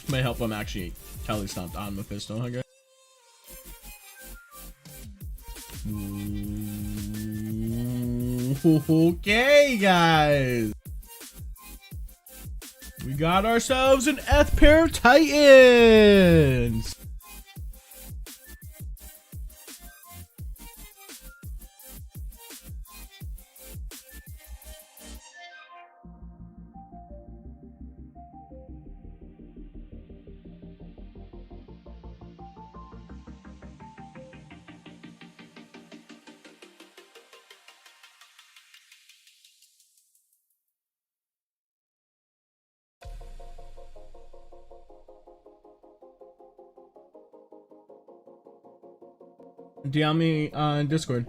May help him actually Kelly stomped on Mephisto, I guess. Okay, guys. We got ourselves an F pair of Titans. DM me on Discord.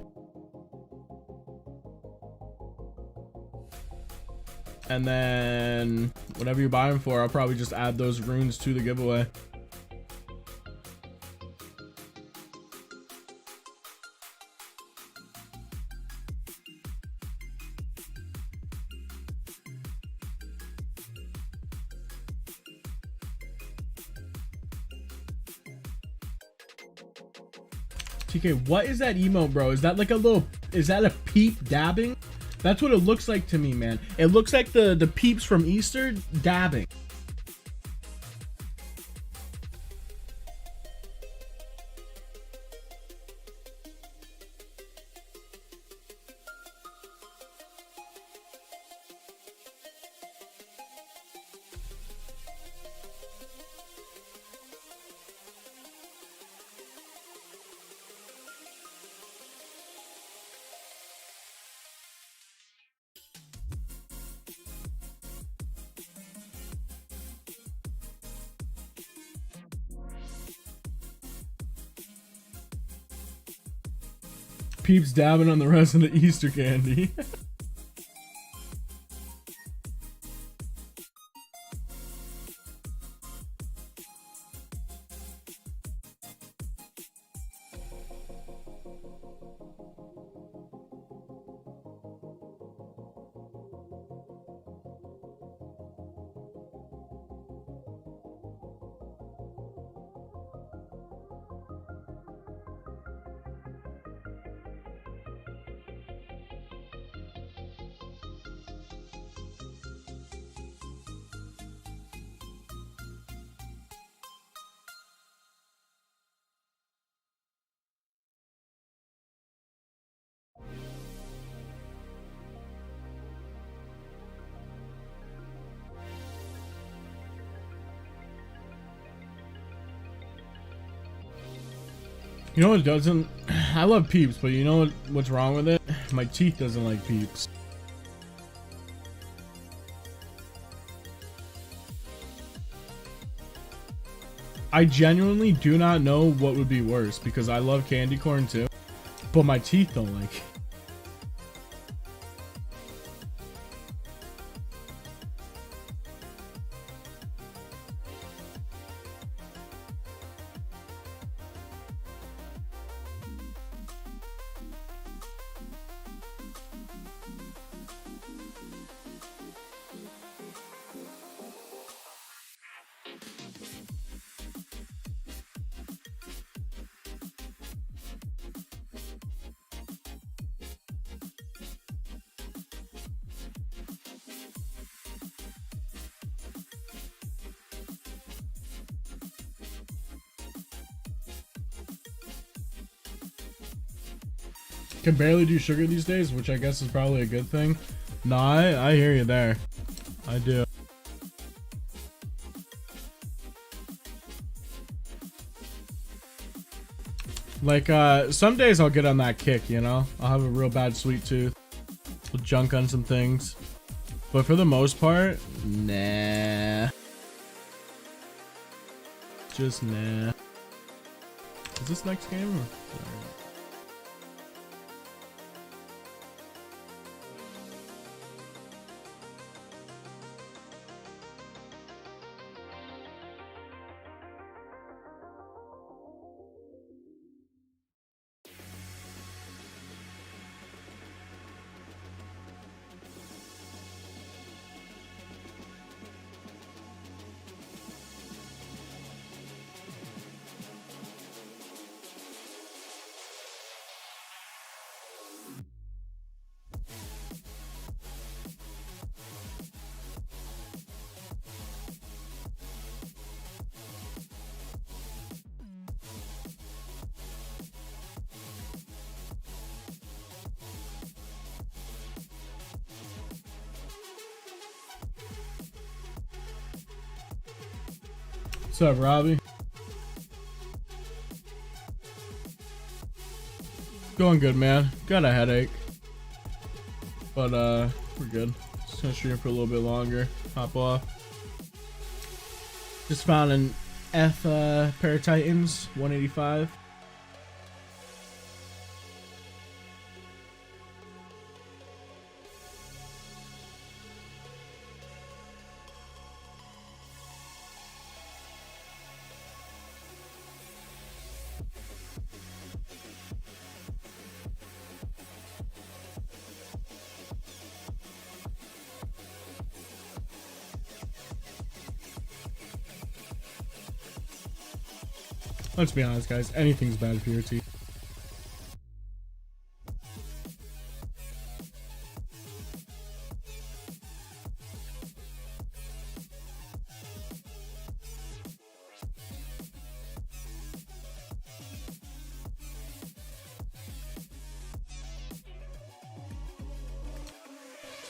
And then whatever you buy them for, I'll probably just add those runes to the giveaway. TK, what is that emote, bro? Is that like a little, is that a peep dabbing? That's what it looks like to me, man. It looks like the peeps from Easter dabbing. Peeps dabbing on the rest of the Easter candy. You know what doesn't? I love Peeps, but you know what's wrong with it? My teeth doesn't like Peeps. I genuinely do not know what would be worse because I love candy corn too, but my teeth don't like it. Can barely do sugar these days, which I guess is probably a good thing. No, I hear you there. I do. Like, some days I'll get on that kick, you know? I'll have a real bad sweet tooth. I'll junk on some things. But for the most part, nah. Just nah. Is this next game? Or? What's up, Robbie? Going good, man. Got a headache. But, we're good. Just gonna stream for a little bit longer. Hop off. Just found an F, Paratitans 185. Let's be honest, guys. Anything's bad for your teeth.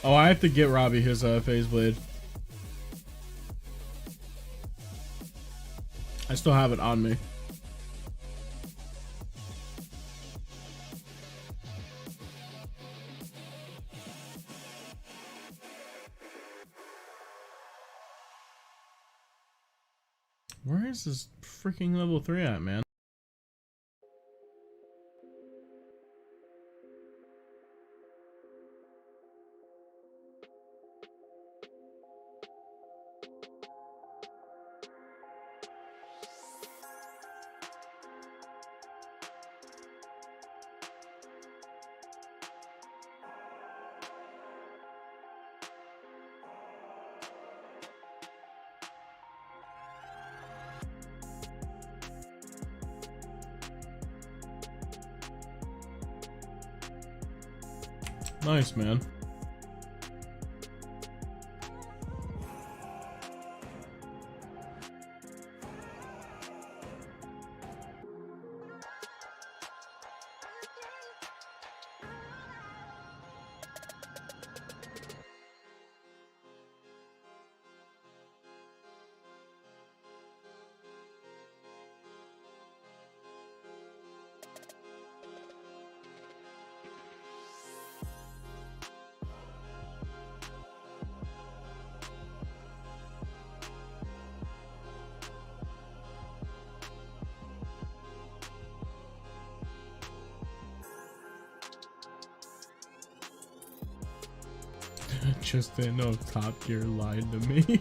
Oh, I have to get Robbie his phase blade. I still have it on me. Where is this freaking level 3 at, man? Nice, man. just didn't know if Top Gear lied to me.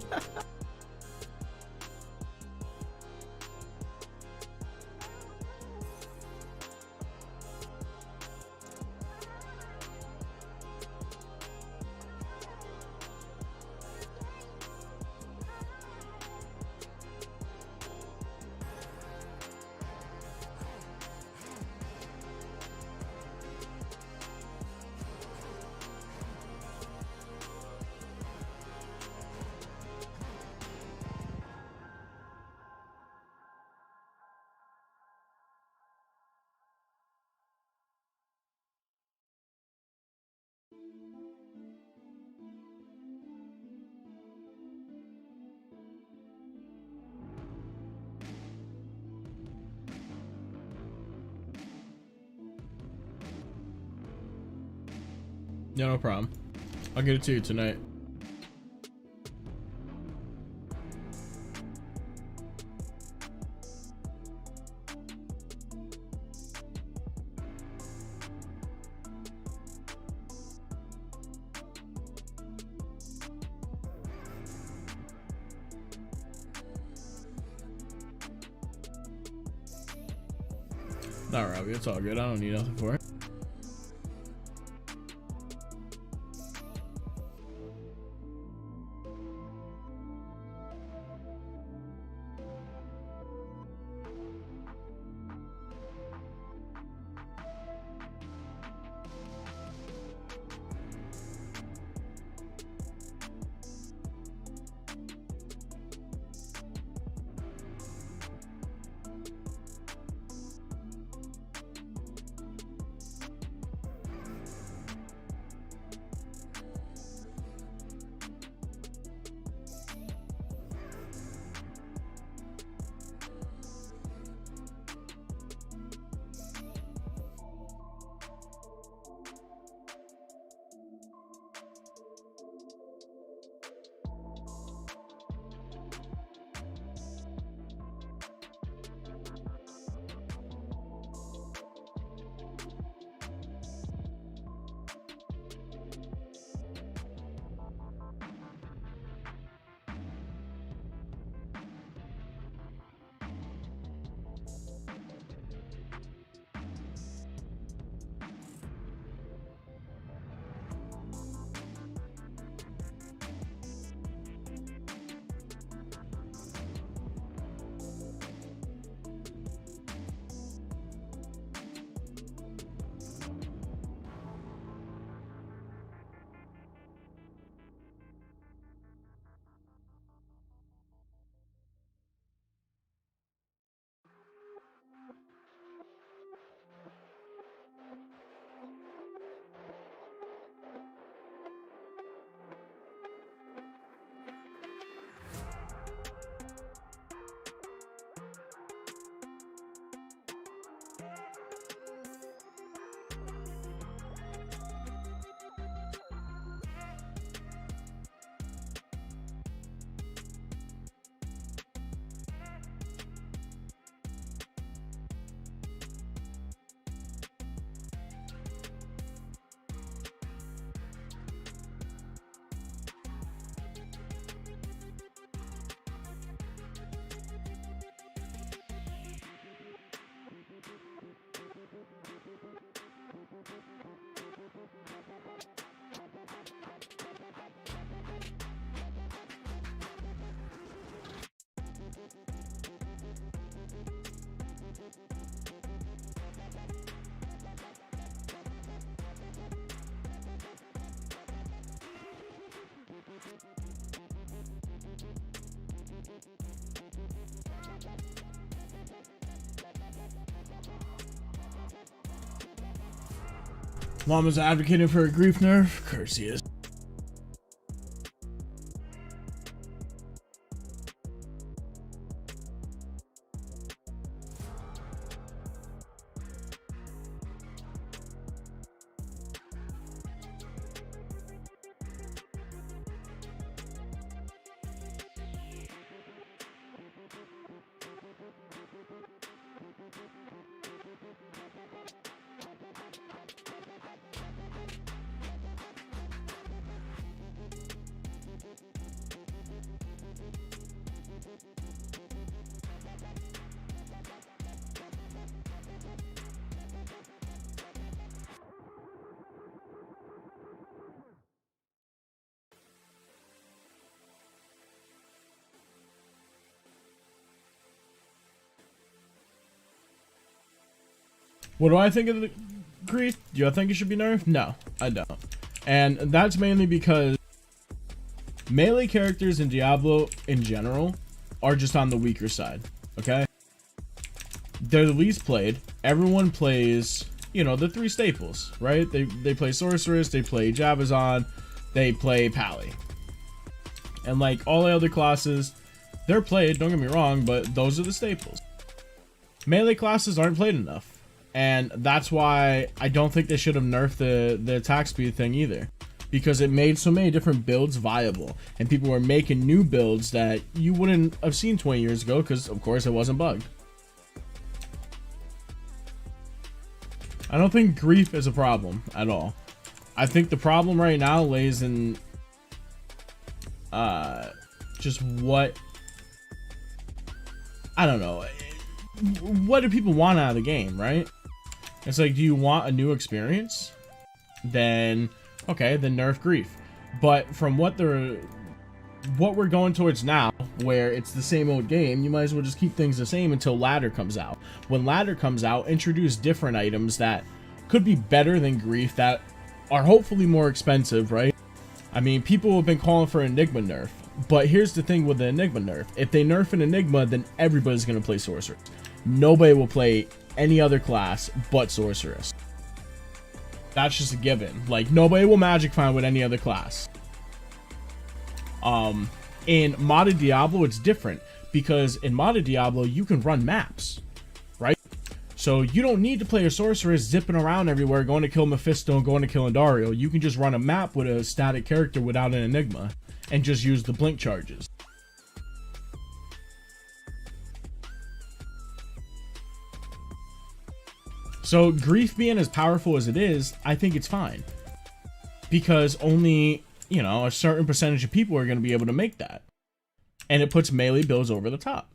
Yeah, no problem. I'll get it to you tonight. Not Robbie, it's all good. I don't need nothing for it. Mama's advocating for a grief nerf. Of course he is. What do I think of the grief? Do I think it should be nerfed? No, I don't. And that's mainly because melee characters in Diablo in general are just on the weaker side, okay? They're the least played. Everyone plays, you know, the three staples, right? They play Sorceress, they play Javazon, they play Pally. And like all the other classes, they're played, don't get me wrong, but those are the staples. Melee classes aren't played enough. And that's why I don't think they should have nerfed the attack speed thing either. Because it made so many different builds viable. And people were making new builds that you wouldn't have seen 20 years ago because, of course, it wasn't bugged. I don't think grief is a problem at all. I think the problem right now lays in just what, I don't know, what do people want out of the game, right? It's like, do you want a new experience? Then okay, then nerf grief. But from what we're going towards now, where it's the same old game, you might as well just keep things the same until ladder comes out. When ladder comes out, introduce different items that could be better than grief, that are hopefully more expensive, right? I mean, people have been calling for Enigma nerf, but here's the thing with the Enigma nerf. If they nerf an Enigma, then everybody's going to play Sorceress. Nobody will play any other class but Sorceress. That's just a given. Like, nobody will magic find with any other class. In modded Diablo, it's different, because in modded Diablo, you can run maps, right? So you don't need to play a Sorceress zipping around everywhere, going to kill Mephisto and going to kill Andario. You can just run a map with a static character without an Enigma, and just use the blink charges. So grief being as powerful as it is, I think it's fine. Because only, you know, a certain percentage of people are going to be able to make that. And it puts melee builds over the top.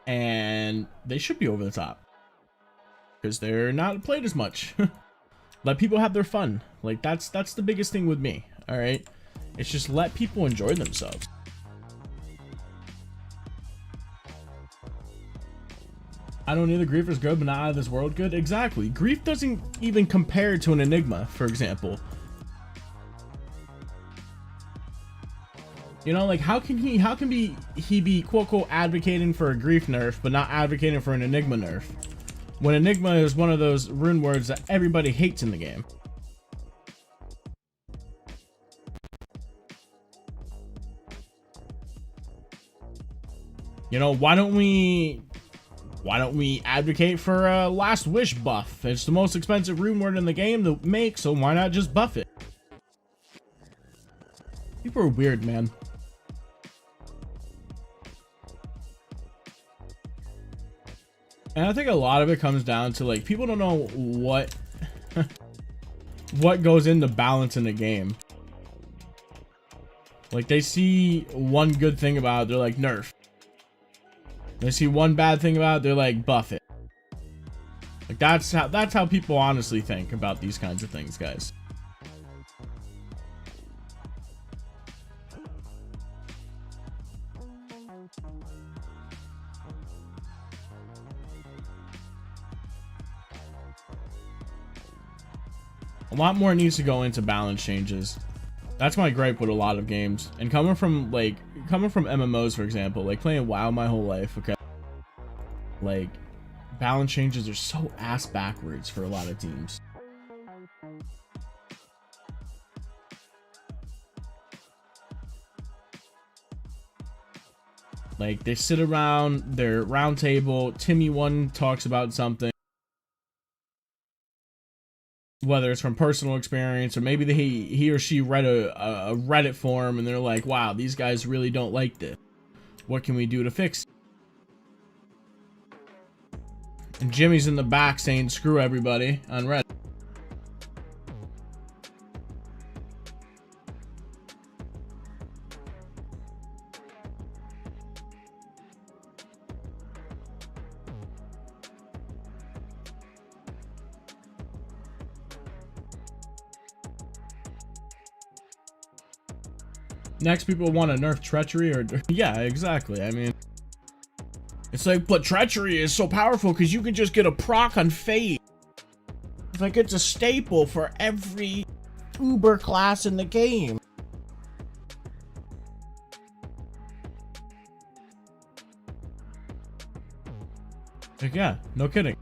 And they should be over the top. Because they're not played as much. Let people have their fun. Like, that's the biggest thing with me, alright? It's just let people enjoy themselves. I don't either. Grief is good, but not out of this world good. Exactly. Grief doesn't even compare to an Enigma, for example. You know, like, how can he be quote unquote advocating for a grief nerf, but not advocating for an Enigma nerf? When Enigma is one of those rune words that everybody hates in the game. You know, why don't we advocate for a Last Wish buff? It's the most expensive rune word in the game to make, so why not just buff it? People are weird, man. And I think a lot of it comes down to, like, people don't know what what goes into balancing the game. Like, they see one good thing about it, they're like, nerf. They see one bad thing about it, they're like, buff it. Like, that's how people honestly think about these kinds of things, guys. A lot more needs to go into balance changes. That's my gripe with a lot of games. And coming from MMOs, for example, like playing WoW my whole life, okay? Like, balance changes are so ass backwards for a lot of teams. Like, they sit around their round table, Timmy one talks about something, whether it's from personal experience or maybe he or she read a Reddit forum and they're like, wow, these guys really don't like this. What can we do to fix it? And Jimmy's in the back saying, screw everybody on Reddit. Next, people want to nerf treachery or... Yeah, exactly. I mean... It's like, but treachery is so powerful because you can just get a proc on fate. It's like it's a staple for every Uber class in the game. Like, yeah, no kidding.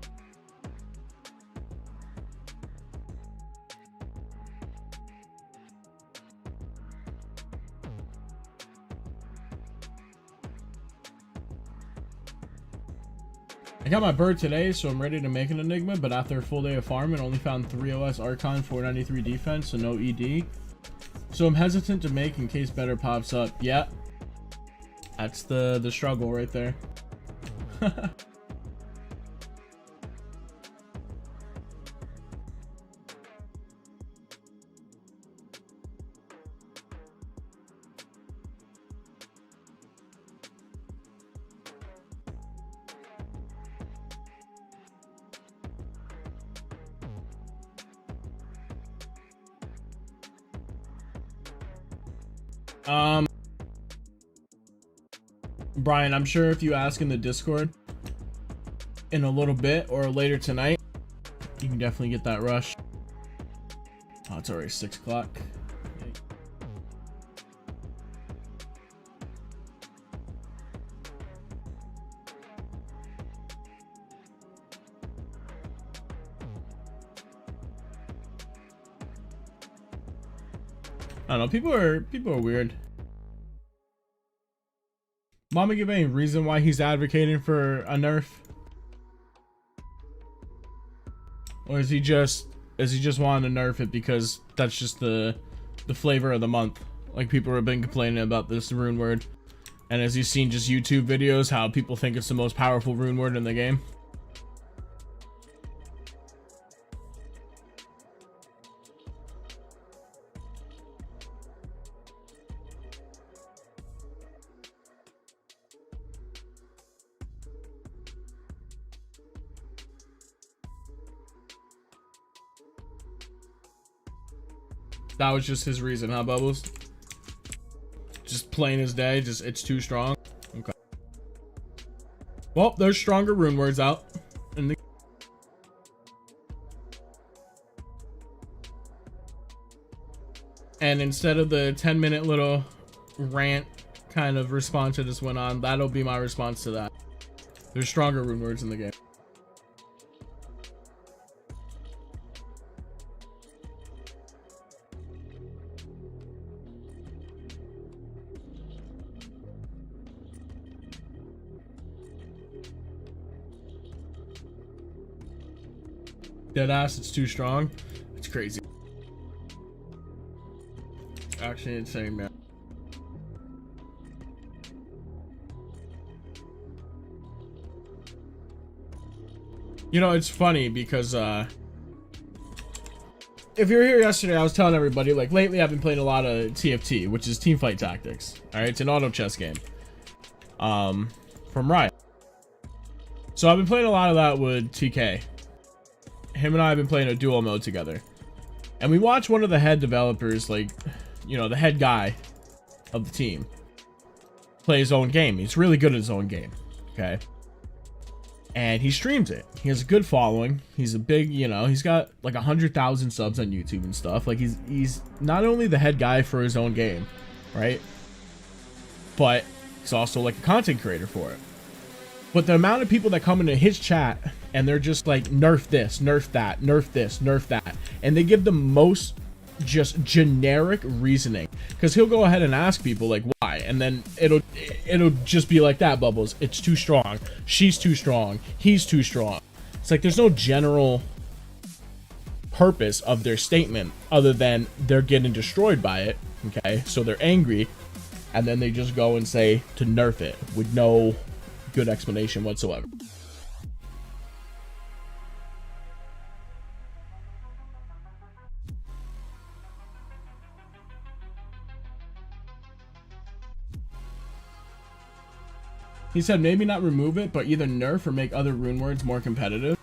I got my bird today, so I'm ready to make an Enigma, but after a full day of farming, only found 3 OS Archon, 493 defense, so no ED. So I'm hesitant to make in case better pops up. Yeah. That's the struggle right there. Brian, I'm sure if you ask in the Discord in a little bit or later tonight, you can definitely get that rush. Oh, it's already 6 o'clock. I don't know, people are weird. Mama give any reason why he's advocating for a nerf? Or is he just wanting to nerf it because that's just the flavor of the month? Like, people have been complaining about this rune word. And as you've seen just YouTube videos, how people think it's the most powerful rune word in the game. That was just his reason, huh, Bubbles? Just plain as day, just it's too strong. Okay. Well, there's stronger rune words out in the and instead of the 10-minute little rant kind of response I just went on, that'll be my response to that. There's stronger rune words in the game. Deadass, it's too strong. It's crazy. Actually insane, man. You know, it's funny because if you were here yesterday, I was telling everybody, like, lately I've been playing a lot of TFT, which is Teamfight Tactics. Alright, it's an auto chess game. From Riot. So I've been playing a lot of that with TK. Him and I have been playing a duo mode together. And we watched one of the head developers, like, you know, the head guy of the team, play his own game. He's really good at his own game. Okay. And he streams it. He has a good following. He's a big, you know, he's got like 100,000 subs on YouTube and stuff. Like, he's not only the head guy for his own game, right? But he's also like a content creator for it. But the amount of people that come into his chat and they're just like, nerf this, nerf that, nerf this, nerf that. And they give the most just generic reasoning. Because he'll go ahead and ask people like, why? And then it'll just be like that, Bubbles. It's too strong. She's too strong. He's too strong. It's like there's no general purpose of their statement other than they're getting destroyed by it. Okay, so they're angry. And then they just go and say to nerf it with no good explanation whatsoever. He said maybe not remove it, but either nerf or make other rune words more competitive.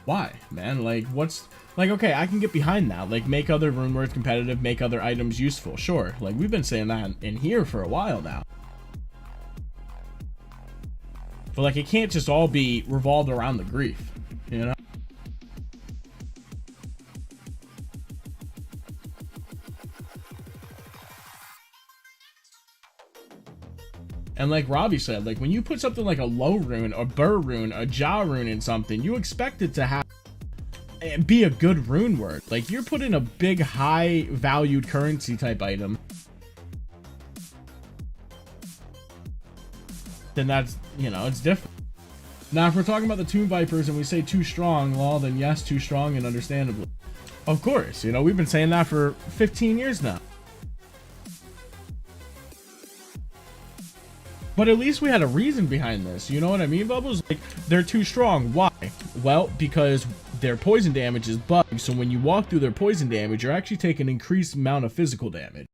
Why, man? Like, what's... Like, okay, I can get behind that. Like, make other rune words competitive, make other items useful. Sure. Like, we've been saying that in here for a while now. But like, it can't just all be revolved around the grief, you know? And like Robbie said, like when you put something like a low rune, a burr rune, a jaw rune in something, you expect it to have be a good rune word. Like you're putting a big high valued currency type item, then that's, you know, it's different. Now if we're talking about the Tomb Vipers and we say too strong, well then yes, too strong, and understandably. Of course, you know, we've been saying that for 15 years now. But at least we had a reason behind this. You know what I mean, Bubbles? Like, they're too strong. Why? Well, because their poison damage is bugged. So when you walk through their poison damage, you're actually taking an increased amount of physical damage.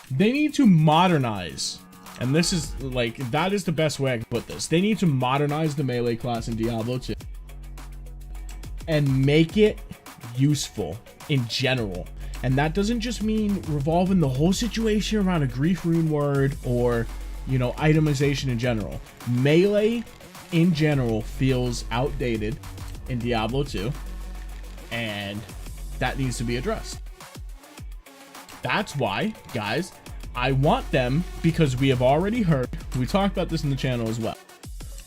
They need to modernize. And this is, like, that is the best way I can put this. They need to modernize the melee class in Diablo 2. And make it useful in general. And that doesn't just mean revolving the whole situation around a grief rune word or, you know, itemization in general. Melee in general feels outdated in Diablo 2, and that needs to be addressed. That's why, guys, I want them, because we have already heard, we talked about this in the channel as well.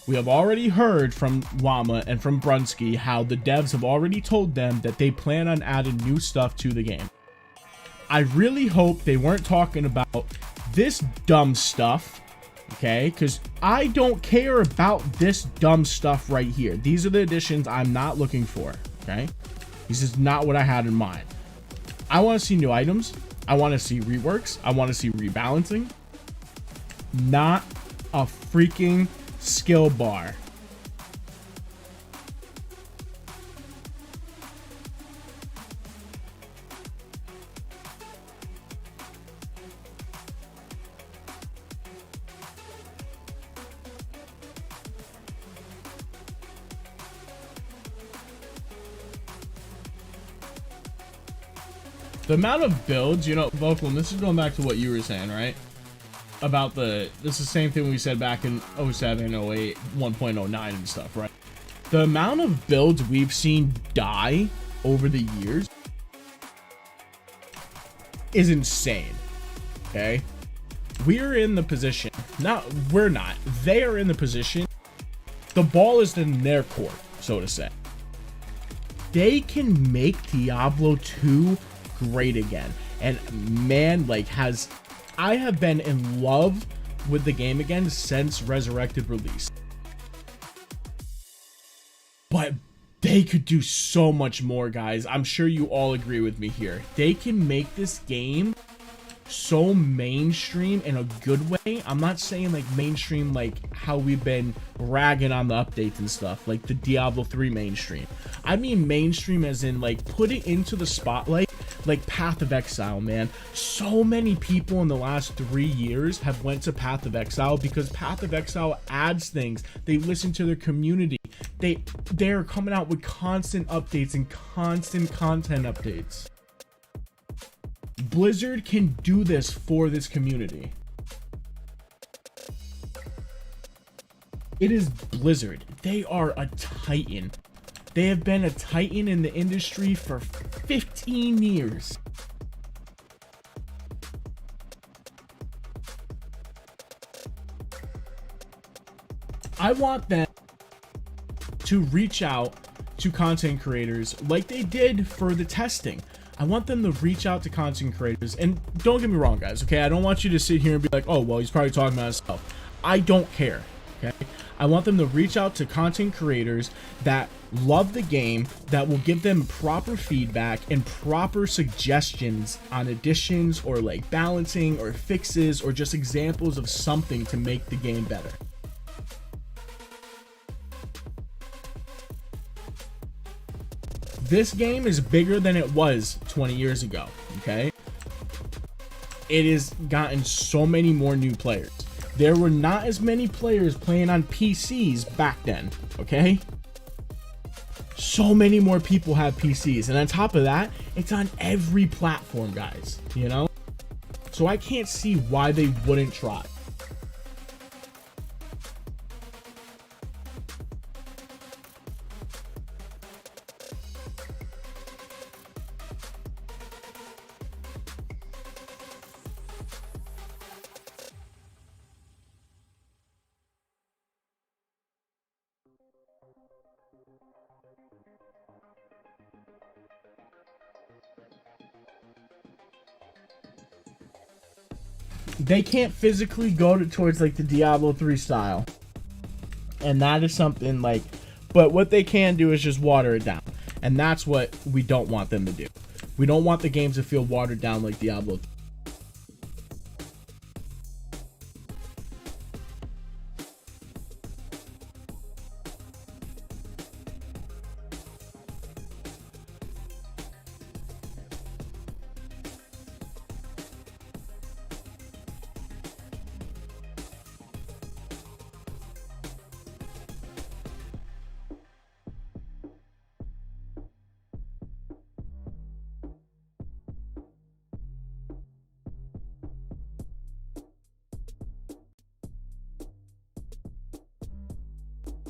We have already heard from Wama and from Brunsky how the devs have already told them that they plan on adding new stuff to the game. I really hope they weren't talking about this dumb stuff, okay? Because I don't care about this dumb stuff right here. These are the additions I'm not looking for, okay? This is not what I had in mind. I want to see new items. I want to see reworks. I want to see rebalancing. Not a freaking skill bar. The amount of builds, you know, Vocal, and this is going back to what you were saying, right? About this is the same thing we said back in 07, 08, 1.09 and stuff, right? The amount of builds we've seen die over the years is insane, okay? We're in the position, we're not, they are in the position, the ball is in their court, so to say. They can make Diablo 2 great again, and man, like, I have been in love with the game again since Resurrected release, but they could do so much more, guys. I'm sure you all agree with me here. They can make this game so mainstream in a good way. I'm not saying like mainstream like how we've been ragging on the updates and stuff, like the Diablo 3 mainstream. I mean mainstream as in like put it into the spotlight, like Path of Exile, man. So many people in the last 3 years have went to Path of Exile because Path of Exile adds things. They listen to their community. They're coming out with constant updates and constant content updates. Blizzard can do this for this community. It is Blizzard. They are a titan. They have been a titan in the industry for 15 years. I want them to reach out to content creators like they did for the testing. I want them to reach out to content creators, and don't get me wrong, guys, okay? I don't want you to sit here and be like, oh, well, he's probably talking about himself. I don't care, okay? I want them to reach out to content creators that love the game, that will give them proper feedback and proper suggestions on additions or like balancing or fixes or just examples of something to make the game better. This game is bigger than it was 20 years ago, okay? It has gotten so many more new players. There were not as many players playing on PCs back then, okay? So many more people have PCs, and on top of that, it's on every platform, guys, you know? So I can't see why they wouldn't try. they can't physically go towards like the Diablo 3 style. And that is something like, but what they can do is just water it down. And that's what we don't want them to do. We don't want the games to feel watered down like Diablo 3.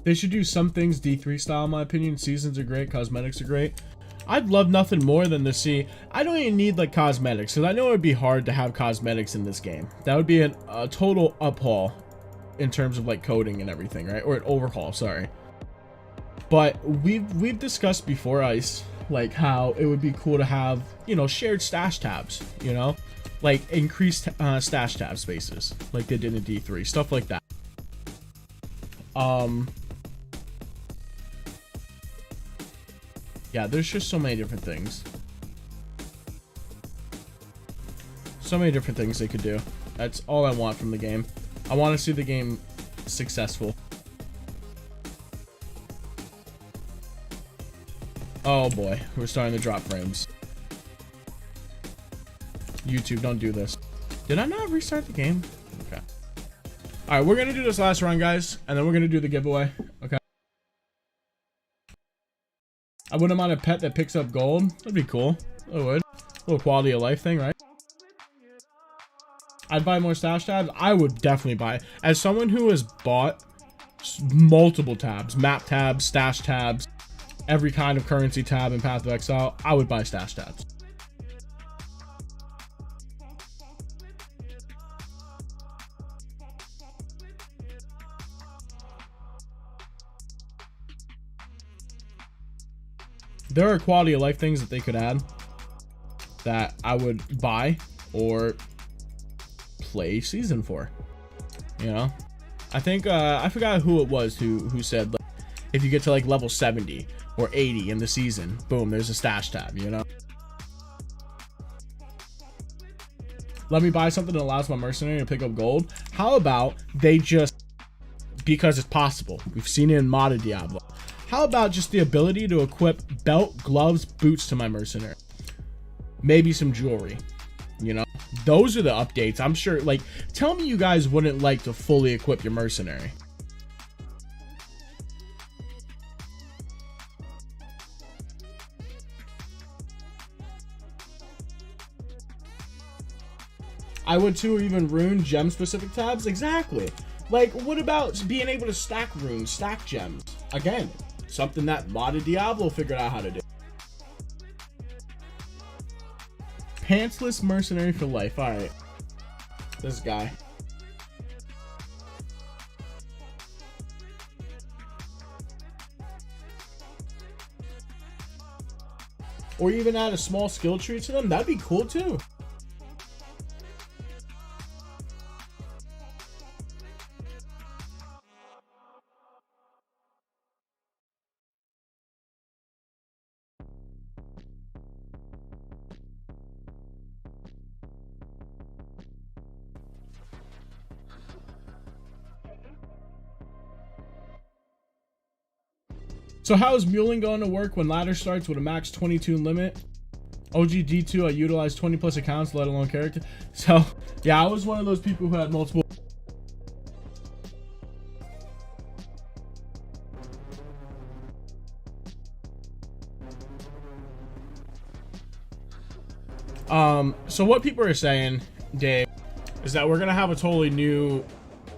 They should do some things D3 style, in my opinion. Seasons are great, cosmetics are great. I'd love nothing more than to see. I don't even need like cosmetics, because I know it would be hard to have cosmetics in this game. That would be a total uphaul in terms of like coding and everything, right? Or an overhaul, sorry. But we've discussed before, Ice, like how it would be cool to have, you know, shared stash tabs, you know, like increased stash tab spaces, like they did in D3, stuff like that. Yeah, there's just so many different things. So many different things they could do. That's all I want from the game. I want to see the game successful. Oh boy, we're starting to drop frames. YouTube, don't do this. Did I not restart the game? Okay. Alright, we're gonna do this last run, guys, and then we're gonna do the giveaway. Okay. I wouldn't mind a pet that picks up gold. That'd be cool. I would. A little quality of life thing, right? I'd buy more stash tabs. I would definitely buy. As someone who has bought multiple tabs, map tabs, stash tabs, every kind of currency tab in Path of Exile, I would buy stash tabs. There are quality of life things that they could add that I would buy or play season for, you know. I think I forgot who it was who said, like, if you get to like level 70 or 80 in the season, boom, there's a stash tab, you know. Let me buy something that allows my mercenary to pick up gold. How about they just, because it's possible, we've seen it in modded Diablo, how about just the ability to equip belt, gloves, boots to my mercenary? Maybe some jewelry, you know? Those are the updates. I'm sure, like, tell me you guys wouldn't like to fully equip your mercenary. I would too, or even rune gem specific tabs. Exactly. Like, what about being able to stack runes, stack gems? Again, something that modded Diablo figured out how to do. Pantsless mercenary for life. All right, this guy. Or even add a small skill tree to them. That'd be cool too. So how is muling going to work when ladder starts with a max 22 limit? OG D2, I utilized 20 plus accounts, let alone character. So yeah, I was one of those people who had multiple. So what people are saying, Dave, is that we're gonna have a totally new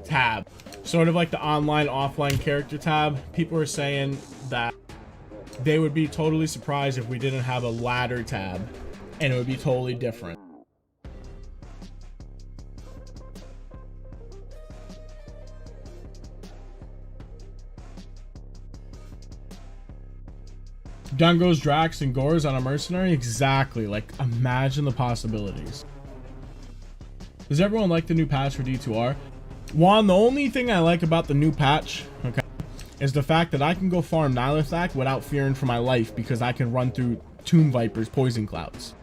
tab, sort of like the online offline character tab. People are saying that they would be totally surprised if we didn't have a ladder tab, and it would be totally different. Dungos, Drax, and Gores on a mercenary? Exactly. Like, imagine the possibilities. Does everyone like the new patch for D2R? Juan, the only thing I like about the new patch, okay, is the fact that I can go farm Nihilithak without fearing for my life because I can run through Tomb Viper's poison clouds.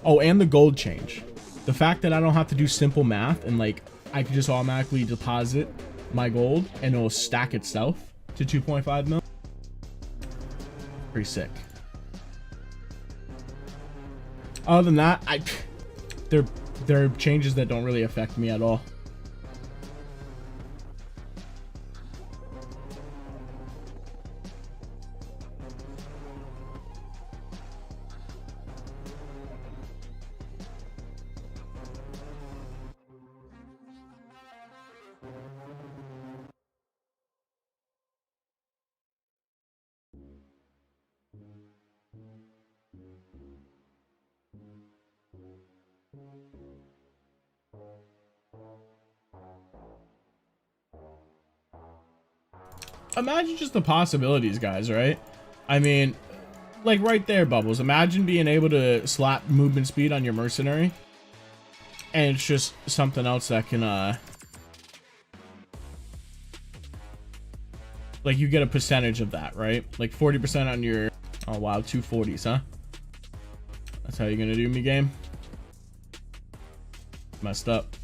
Oh, and the gold change. The fact that I don't have to do simple math and like I can just automatically deposit my gold and it'll stack itself to 2.5 mil. Pretty sick. Other than that, they're changes that don't really affect me at all. Imagine just the possibilities, guys, right? I mean, like right there, Bubbles. Imagine being able to slap movement speed on your mercenary. And it's just something else that can, like you get a percentage of that, right? Like 40% on your, oh wow, 240s, huh? That's how you're gonna do me, game? Messed up.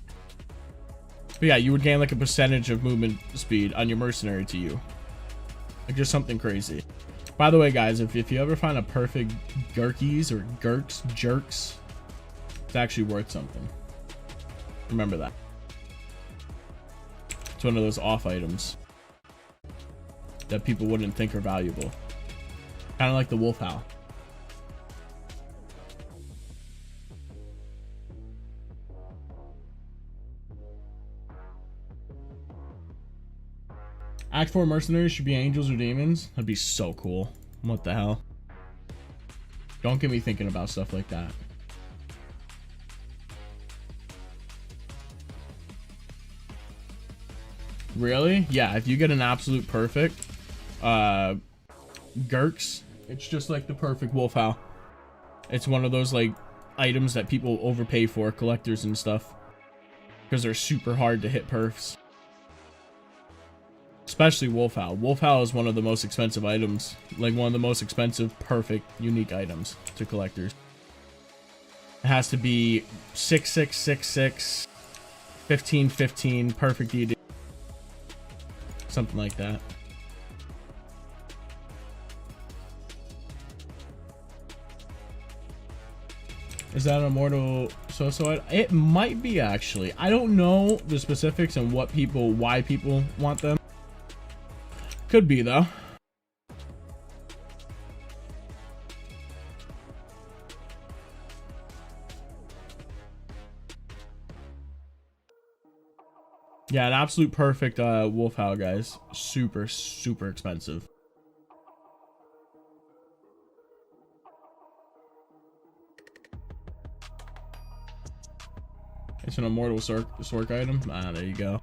But yeah, you would gain like a percentage of movement speed on your mercenary to you. Like just something crazy. By the way, guys, if you ever find a perfect Gurkies or jerks, it's actually worth something. Remember that. It's one of those off items that people wouldn't think are valuable. Kind of like the wolf howl. Act 4 mercenaries should be angels or demons. That'd be so cool. What the hell? Don't get me thinking about stuff like that. Really? Yeah, if you get an absolute perfect Gurks, it's just like the perfect wolf howl. It's one of those like items that people overpay for, collectors and stuff, because they're super hard to hit perfs. Especially wolf howl. Wolf howl is one of the most expensive items, like one of the most expensive, perfect, unique items to collectors. It has to be 6666, 1515, perfect ED. Something like that. Is that an immortal so-so? It might be, actually. I don't know the specifics and why people want them. Could be, though. Yeah, an absolute perfect wolf howl, guys. Super, super expensive. It's an immortal sork item. Ah, there you go.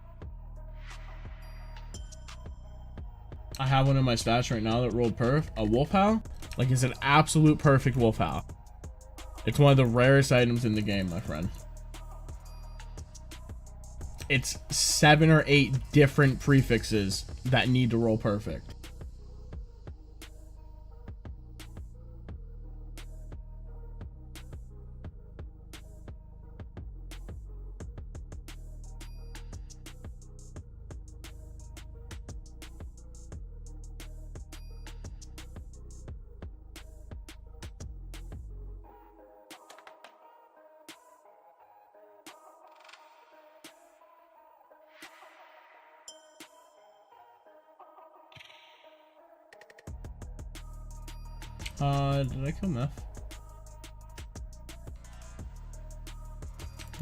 I have one in my stash right now that rolled perf. A wolf howl? Like, it's an absolute perfect wolf howl. It's one of the rarest items in the game, my friend. It's 7 or 8 different prefixes that need to roll perfect. Did I kill Meth?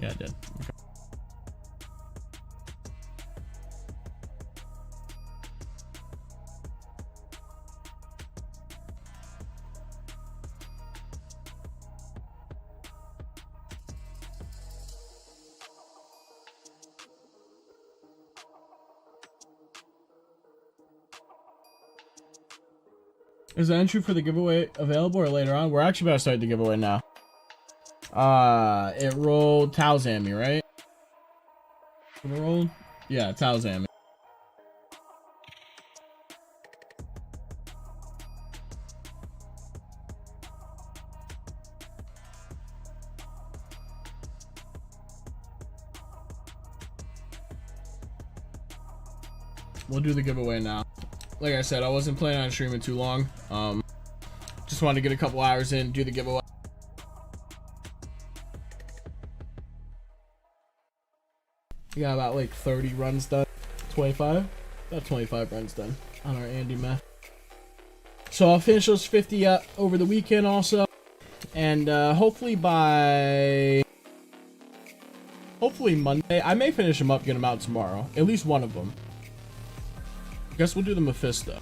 Yeah, I did. Okay. Is the entry for the giveaway available or later on? We're actually about to start the giveaway now. It rolled Talzami, right? Roll? Yeah, Taozan. We'll do the giveaway now. Like I said, I wasn't planning on streaming too long. Just wanted to get a couple hours in, do the giveaway. We got about like 30 runs done. 25? About 25 runs done on our Andy math. So I'll finish those 50 up over the weekend also. And hopefully Monday. I may finish them up, get them out tomorrow. At least one of them. Guess we'll do the Mephisto.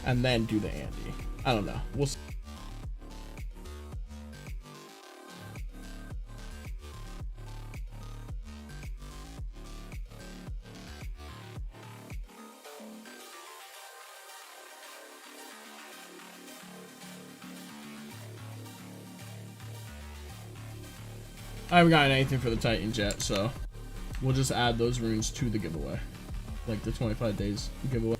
And then do the Andy. I don't know. We'll see. I haven't gotten anything for the Titans yet, so we'll just add those runes to the giveaway. Like the 25 days giveaway.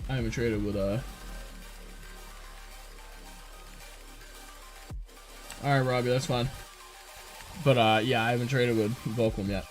I haven't traded with Alright, Robbie, that's fine. But yeah, I haven't traded with Volcom yet.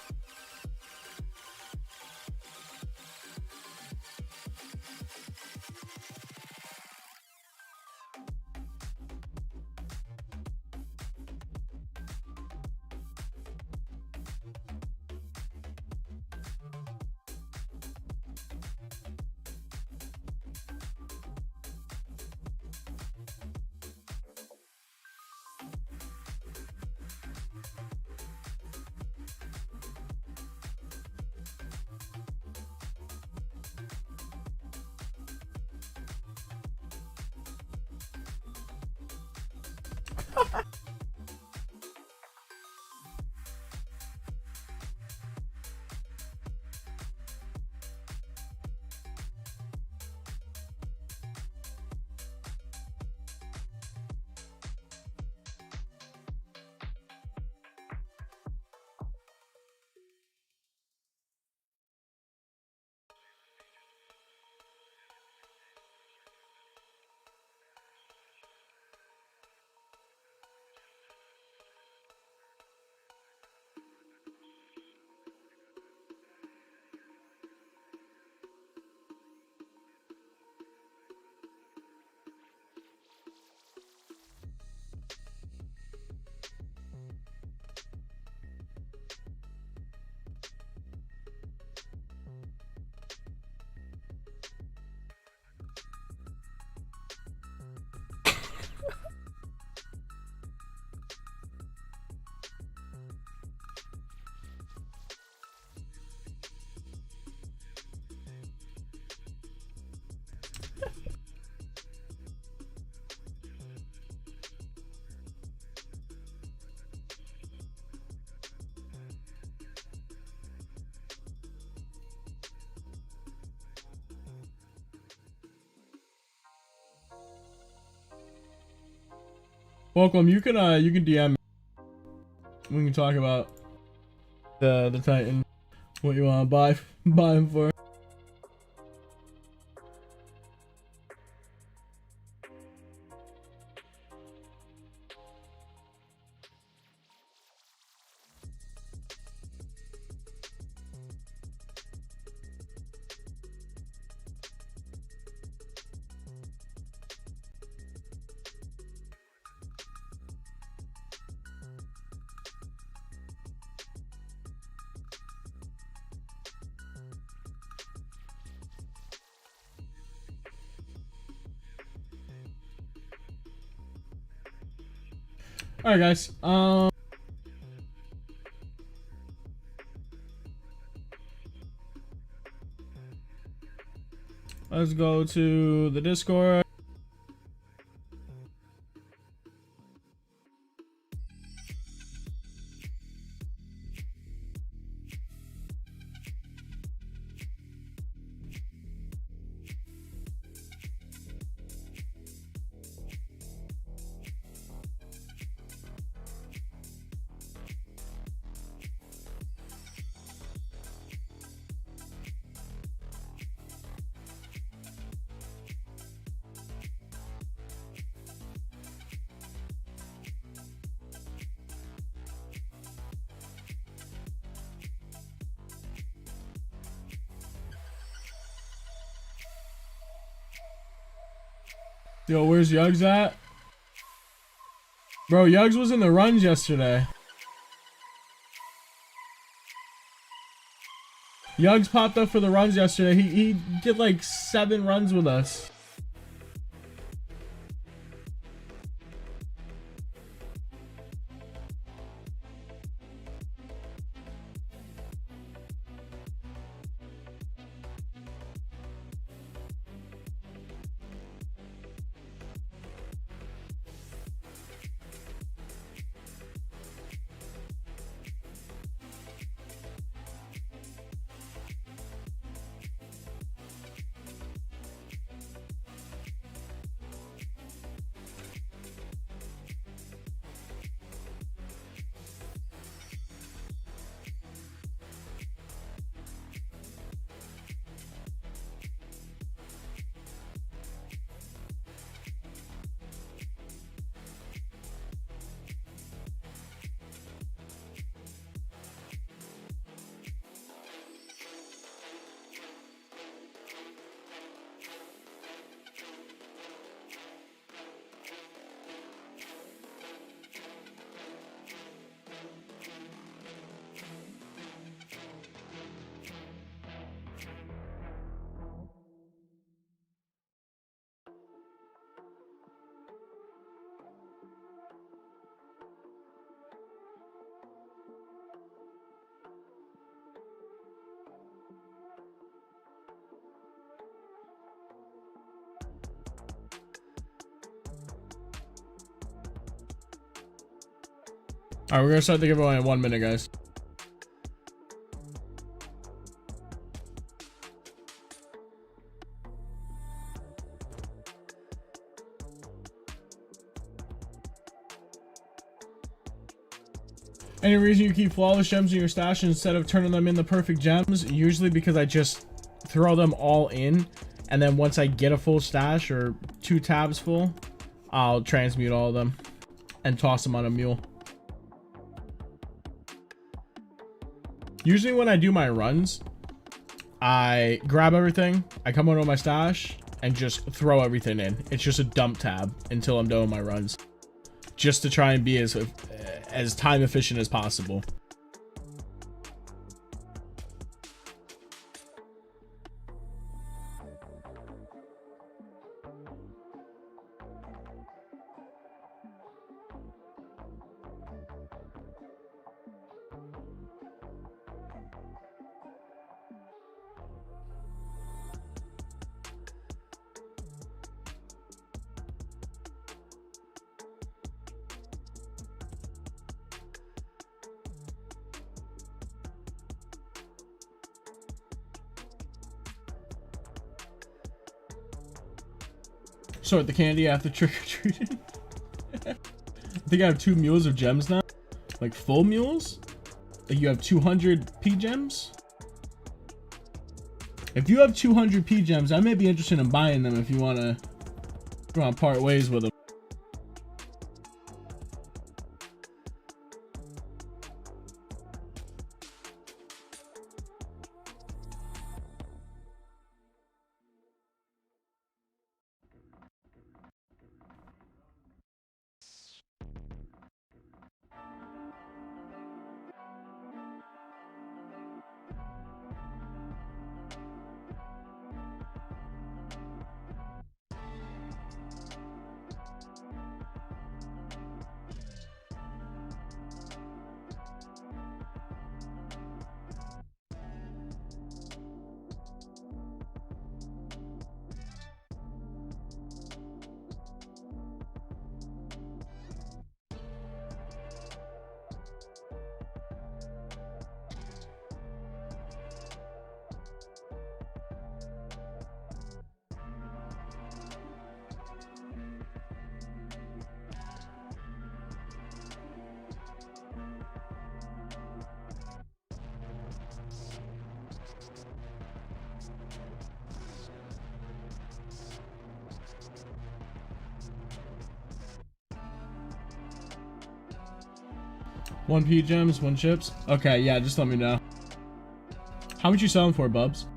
Welcome. You can DM me. We can talk about the Titan. What you want to buy him for. Alright guys, let's go to the Discord. Yo, where's Yugs at? Bro, Yugs was in the runs yesterday. Yugs popped up for the runs yesterday. He did like 7 runs with us. Alright, we're gonna start the giveaway in 1 minute, guys. Any reason you keep flawless gems in your stash instead of turning them into perfect gems? Usually because I just throw them all in, and then once I get a full stash or 2 tabs full, I'll transmute all of them and toss them on a mule. Usually when I do my runs, I grab everything, I come over to my stash, and just throw everything in. It's just a dump tab until I'm done with my runs, just to try and be as time efficient as possible. Sort the candy after trick-or-treating. I think I have 2 mules of gems now. Like full mules? Like you have 200 P gems? If you have 200 P gems, I may be interested in buying them if you wanna part ways with them. One P gems, 1 chips. Okay, yeah, just let me know. How much you selling for, Bubs?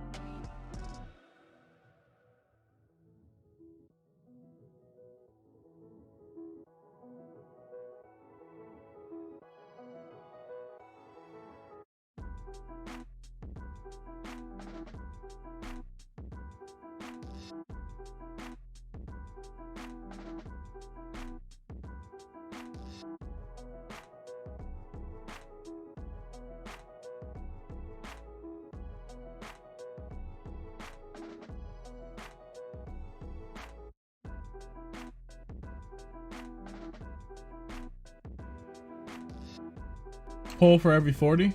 pull for every 40.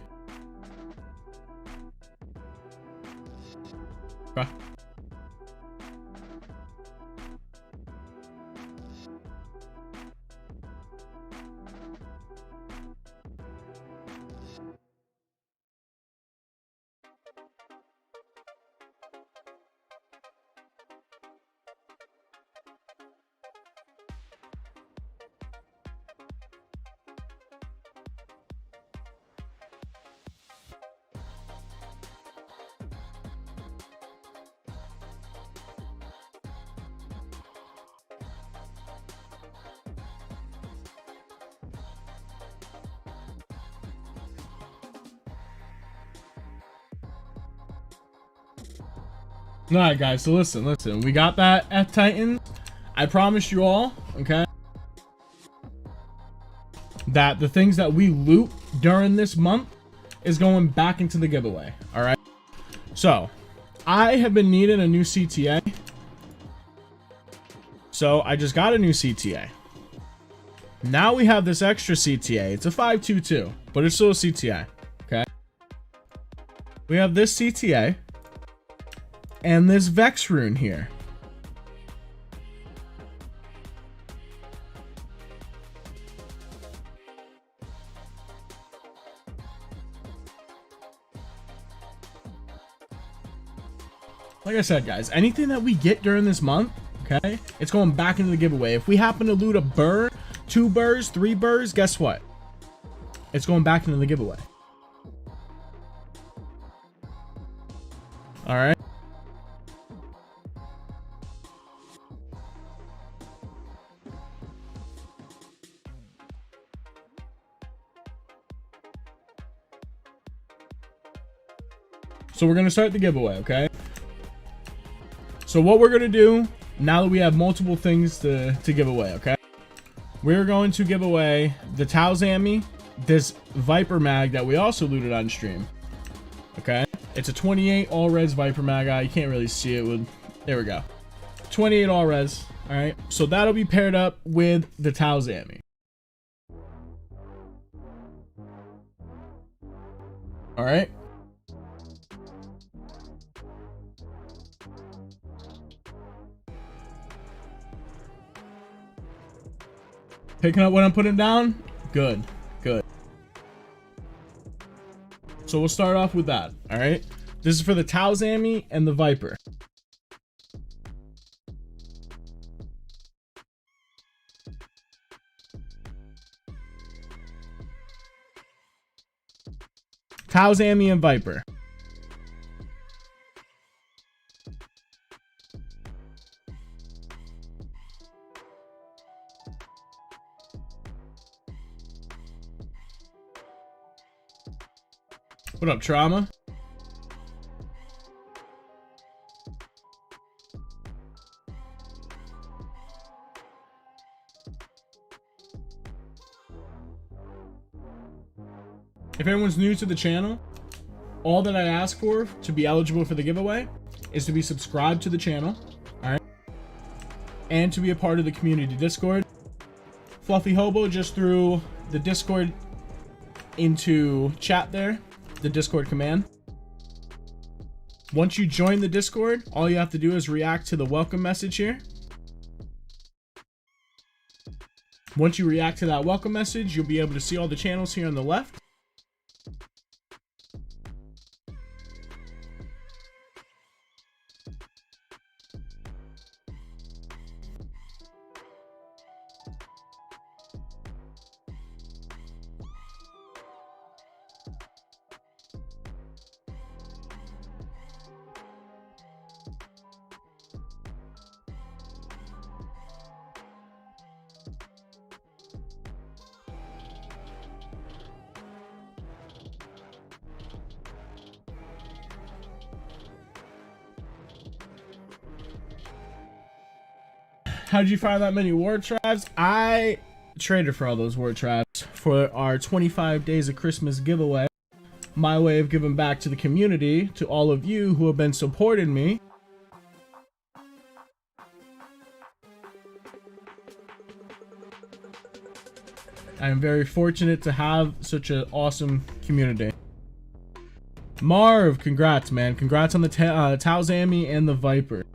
Okay. Alright guys, so listen, we got that F Titan. I promised you all, okay, that the things that we loot during this month is going back into the giveaway. Alright, so I have been needing a new CTA, so I just got a new CTA. Now we have this extra CTA. It's a 522, but it's still a CTA. Okay, we have this CTA and this Vex rune here. Like I said, guys, anything that we get during this month, okay, it's going back into the giveaway. If we happen to loot a burr, 2 burrs, 3 burrs, guess what? It's going back into the giveaway. All right. So we're going to start the giveaway, okay? So what we're going to do, now that we have multiple things to give away, okay? We're going to give away the Taozami, this Viper Mag that we also looted on stream, okay? It's a 28 all-res Viper Mag. You can't really see it with... There we go. 28 all-res, all right? So that'll be paired up with the Taozami. All right? Picking up what I'm putting down? Good, good. So we'll start off with that, all right? This is for the Taozami and the Viper. Taozami and Viper. What up, Trauma? If anyone's new to the channel, all that I ask for to be eligible for the giveaway is to be subscribed to the channel, all right, and to be a part of the community Discord. Fluffy Hobo just threw the Discord into chat there, the Discord command. Once you join the Discord, all you have to do is react to the welcome message here. Once you react to that welcome message, you'll be able to see all the channels here on the left. How'd you find that many ward traps? I traded for all those ward traps for our 25 days of Christmas giveaway. My way of giving back to the community, to all of you who have been supporting me. I am very fortunate to have such an awesome community. Marv, congrats, man. Congrats on the Taozami and the Viper.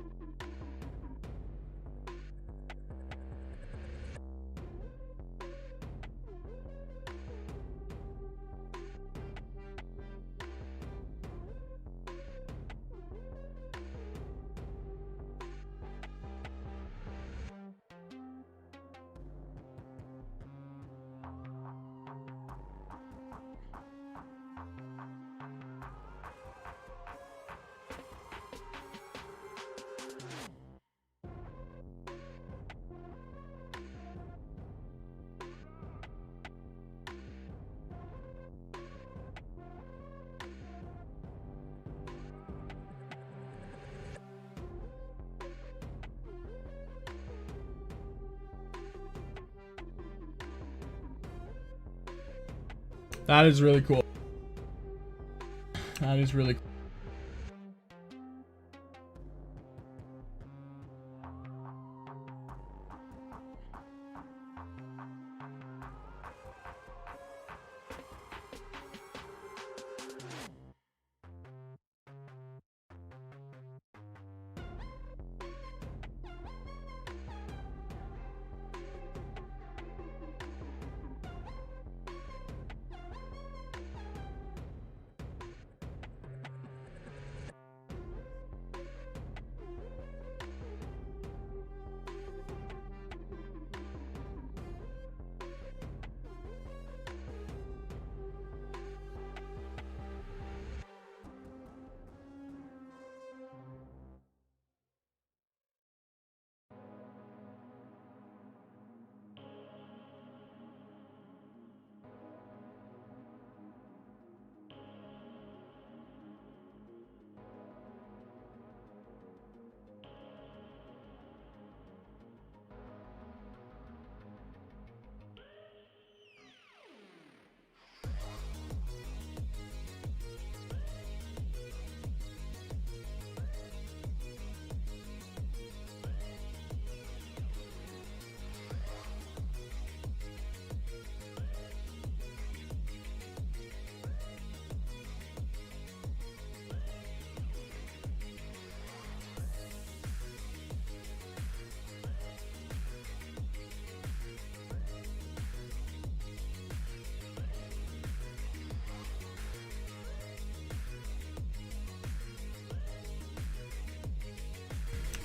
That is really cool. That is really cool.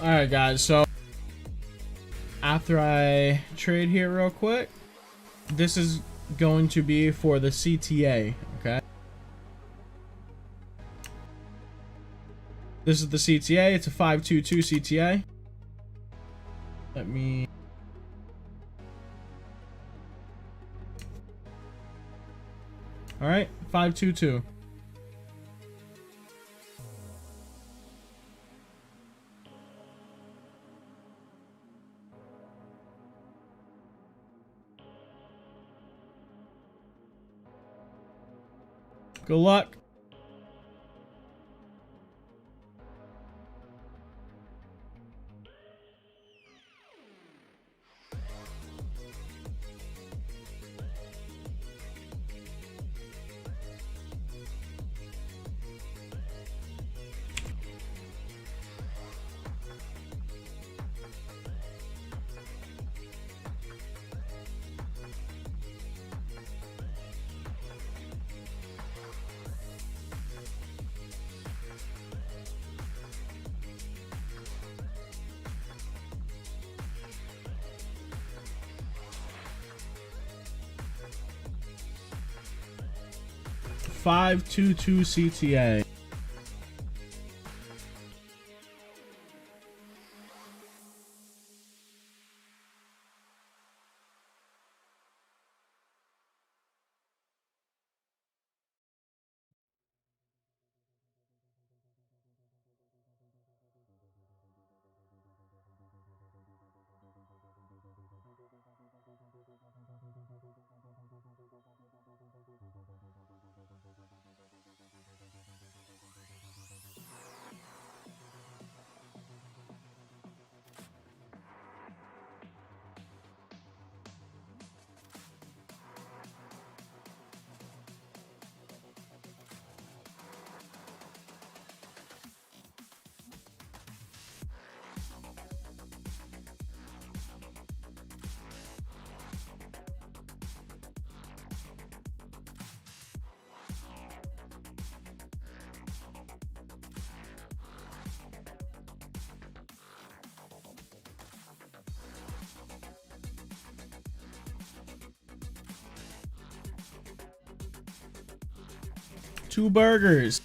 Alright guys, so after I trade here real quick, this is going to be for the CTA, okay? This is the CTA, it's a 522 CTA. Let me... Alright, 522. Good luck. $522 CTA. 2 burgers.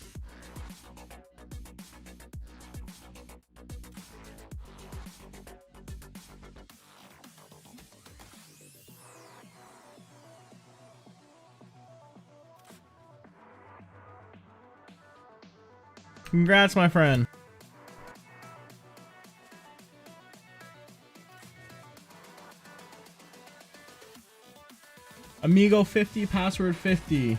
Congrats, my friend. Amigo 50, password 50.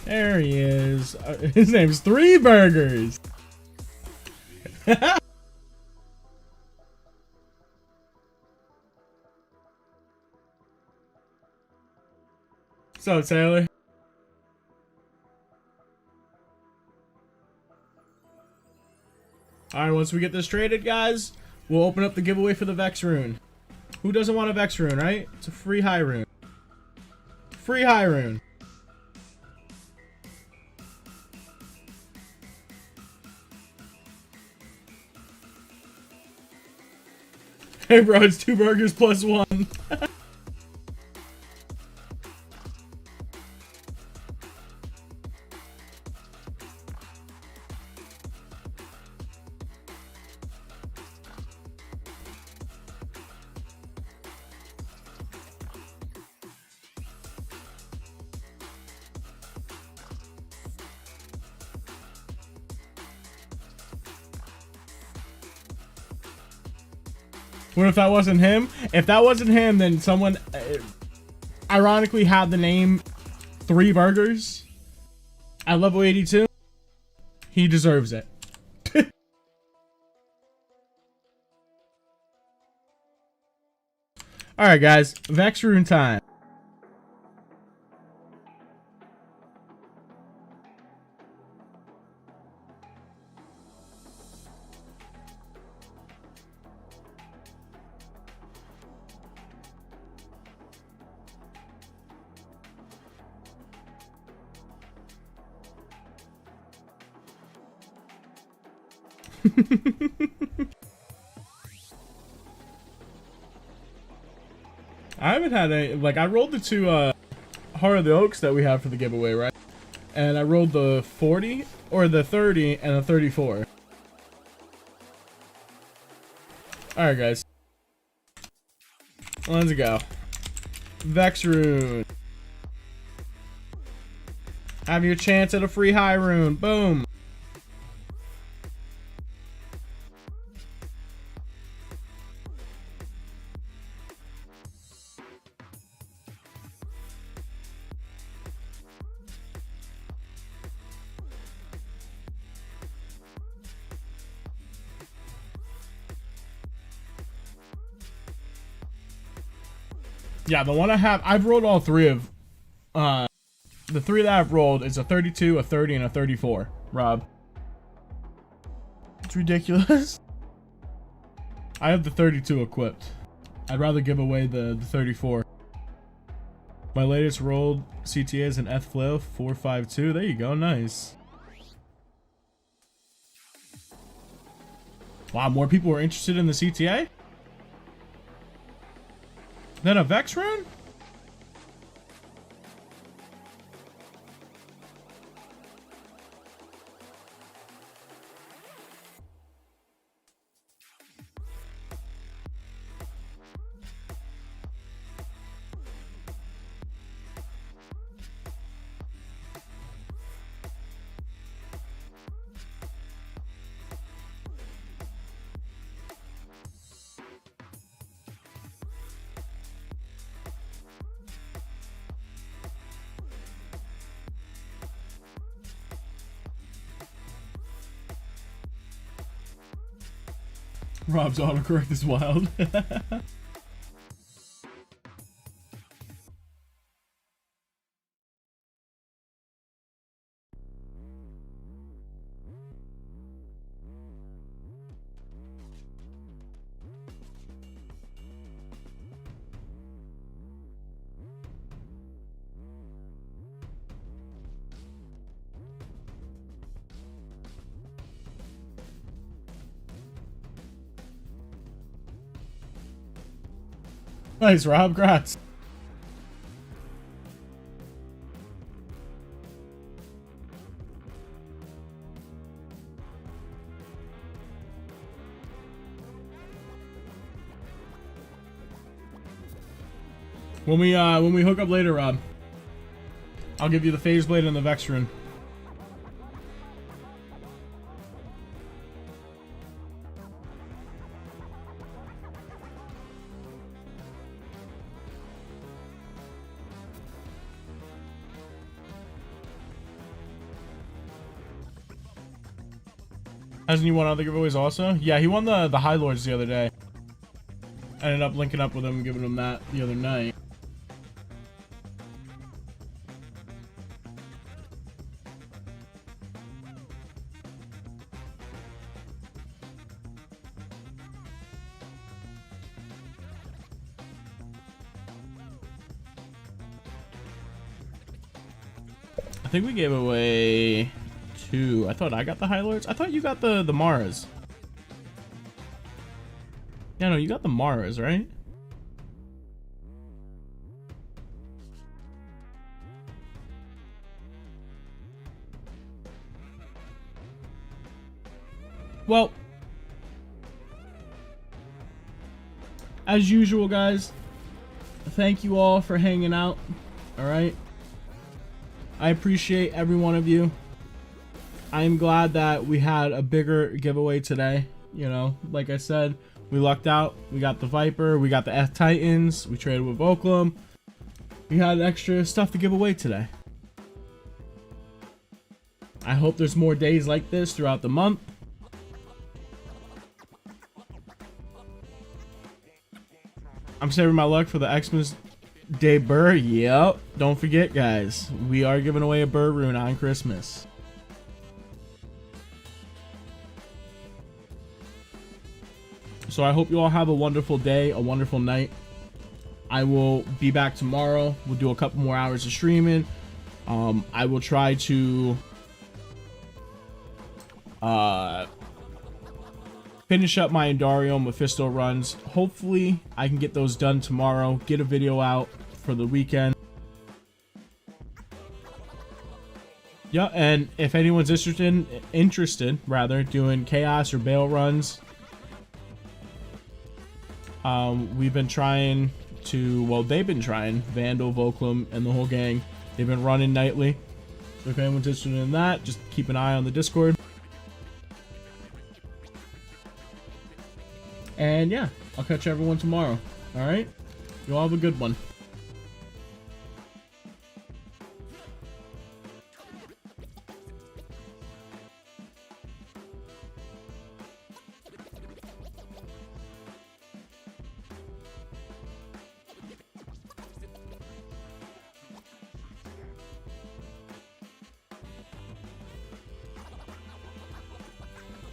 There he is. His name's 3 Burgers. What's up, Taylor? Alright, once we get this traded, guys, we'll open up the giveaway for the Vex rune. Who doesn't want a Vex rune, right? It's a free high rune. Free high rune. Hey bro, it's 2 burgers plus 1. What if that wasn't him? If that wasn't him, then someone ironically had the name 3 Burgers at level 82. He deserves it. Alright guys, Vex rune time. I haven't had a, like, I rolled the 2 Heart of the Oaks that we have for the giveaway, right? And I rolled the 40 or the 30 and the 34. Alright guys, let's go. Vex rune. Have your chance at a free high rune. Boom. Yeah, the one I have, I've rolled all three of, the three that I've rolled is a 32, a 30, and a 34, Rob. It's ridiculous. I have the 32 equipped. I'd rather give away the 34. My latest rolled CTA is an F-Flail 452. There you go, nice. Wow, more people are interested in the CTA than a Vex rune? Rob's autocorrect is wild. Nice, Rob. Congrats. When we hook up later, Rob, I'll give you the phase blade and the Vex rune. Hasn't he won other giveaways also? Yeah, he won the High Lords the other day. I ended up linking up with him and giving him that the other night. I think we gave away 2. I thought I got the High Lords. I thought you got the Maras. Yeah, no, you got the Maras, right? Well, as usual, guys, thank you all for hanging out. All right. I appreciate every one of you. I'm glad that we had a bigger giveaway today. You know, like I said, we lucked out. We got the Viper. We got the F Titans. We traded with Oaklam. We had extra stuff to give away today. I hope there's more days like this throughout the month. I'm saving my luck for the Xmas Day Burr. Yep. Don't forget, guys, we are giving away a Burr rune on Christmas. So I hope you all have a wonderful day, a wonderful night. I will be back tomorrow. We'll do a couple more hours of streaming. I will try to finish up my Endario Mephisto runs. Hopefully I can get those done tomorrow. Get a video out for the weekend. Yeah, and if anyone's interested doing Chaos or Bale runs, we've been trying to, well, they've been trying, Vandal, Volclum, and the whole gang. They've been running nightly. So if anyone's interested in that, just keep an eye on the Discord. And yeah, I'll catch everyone tomorrow. All right? You all have a good one.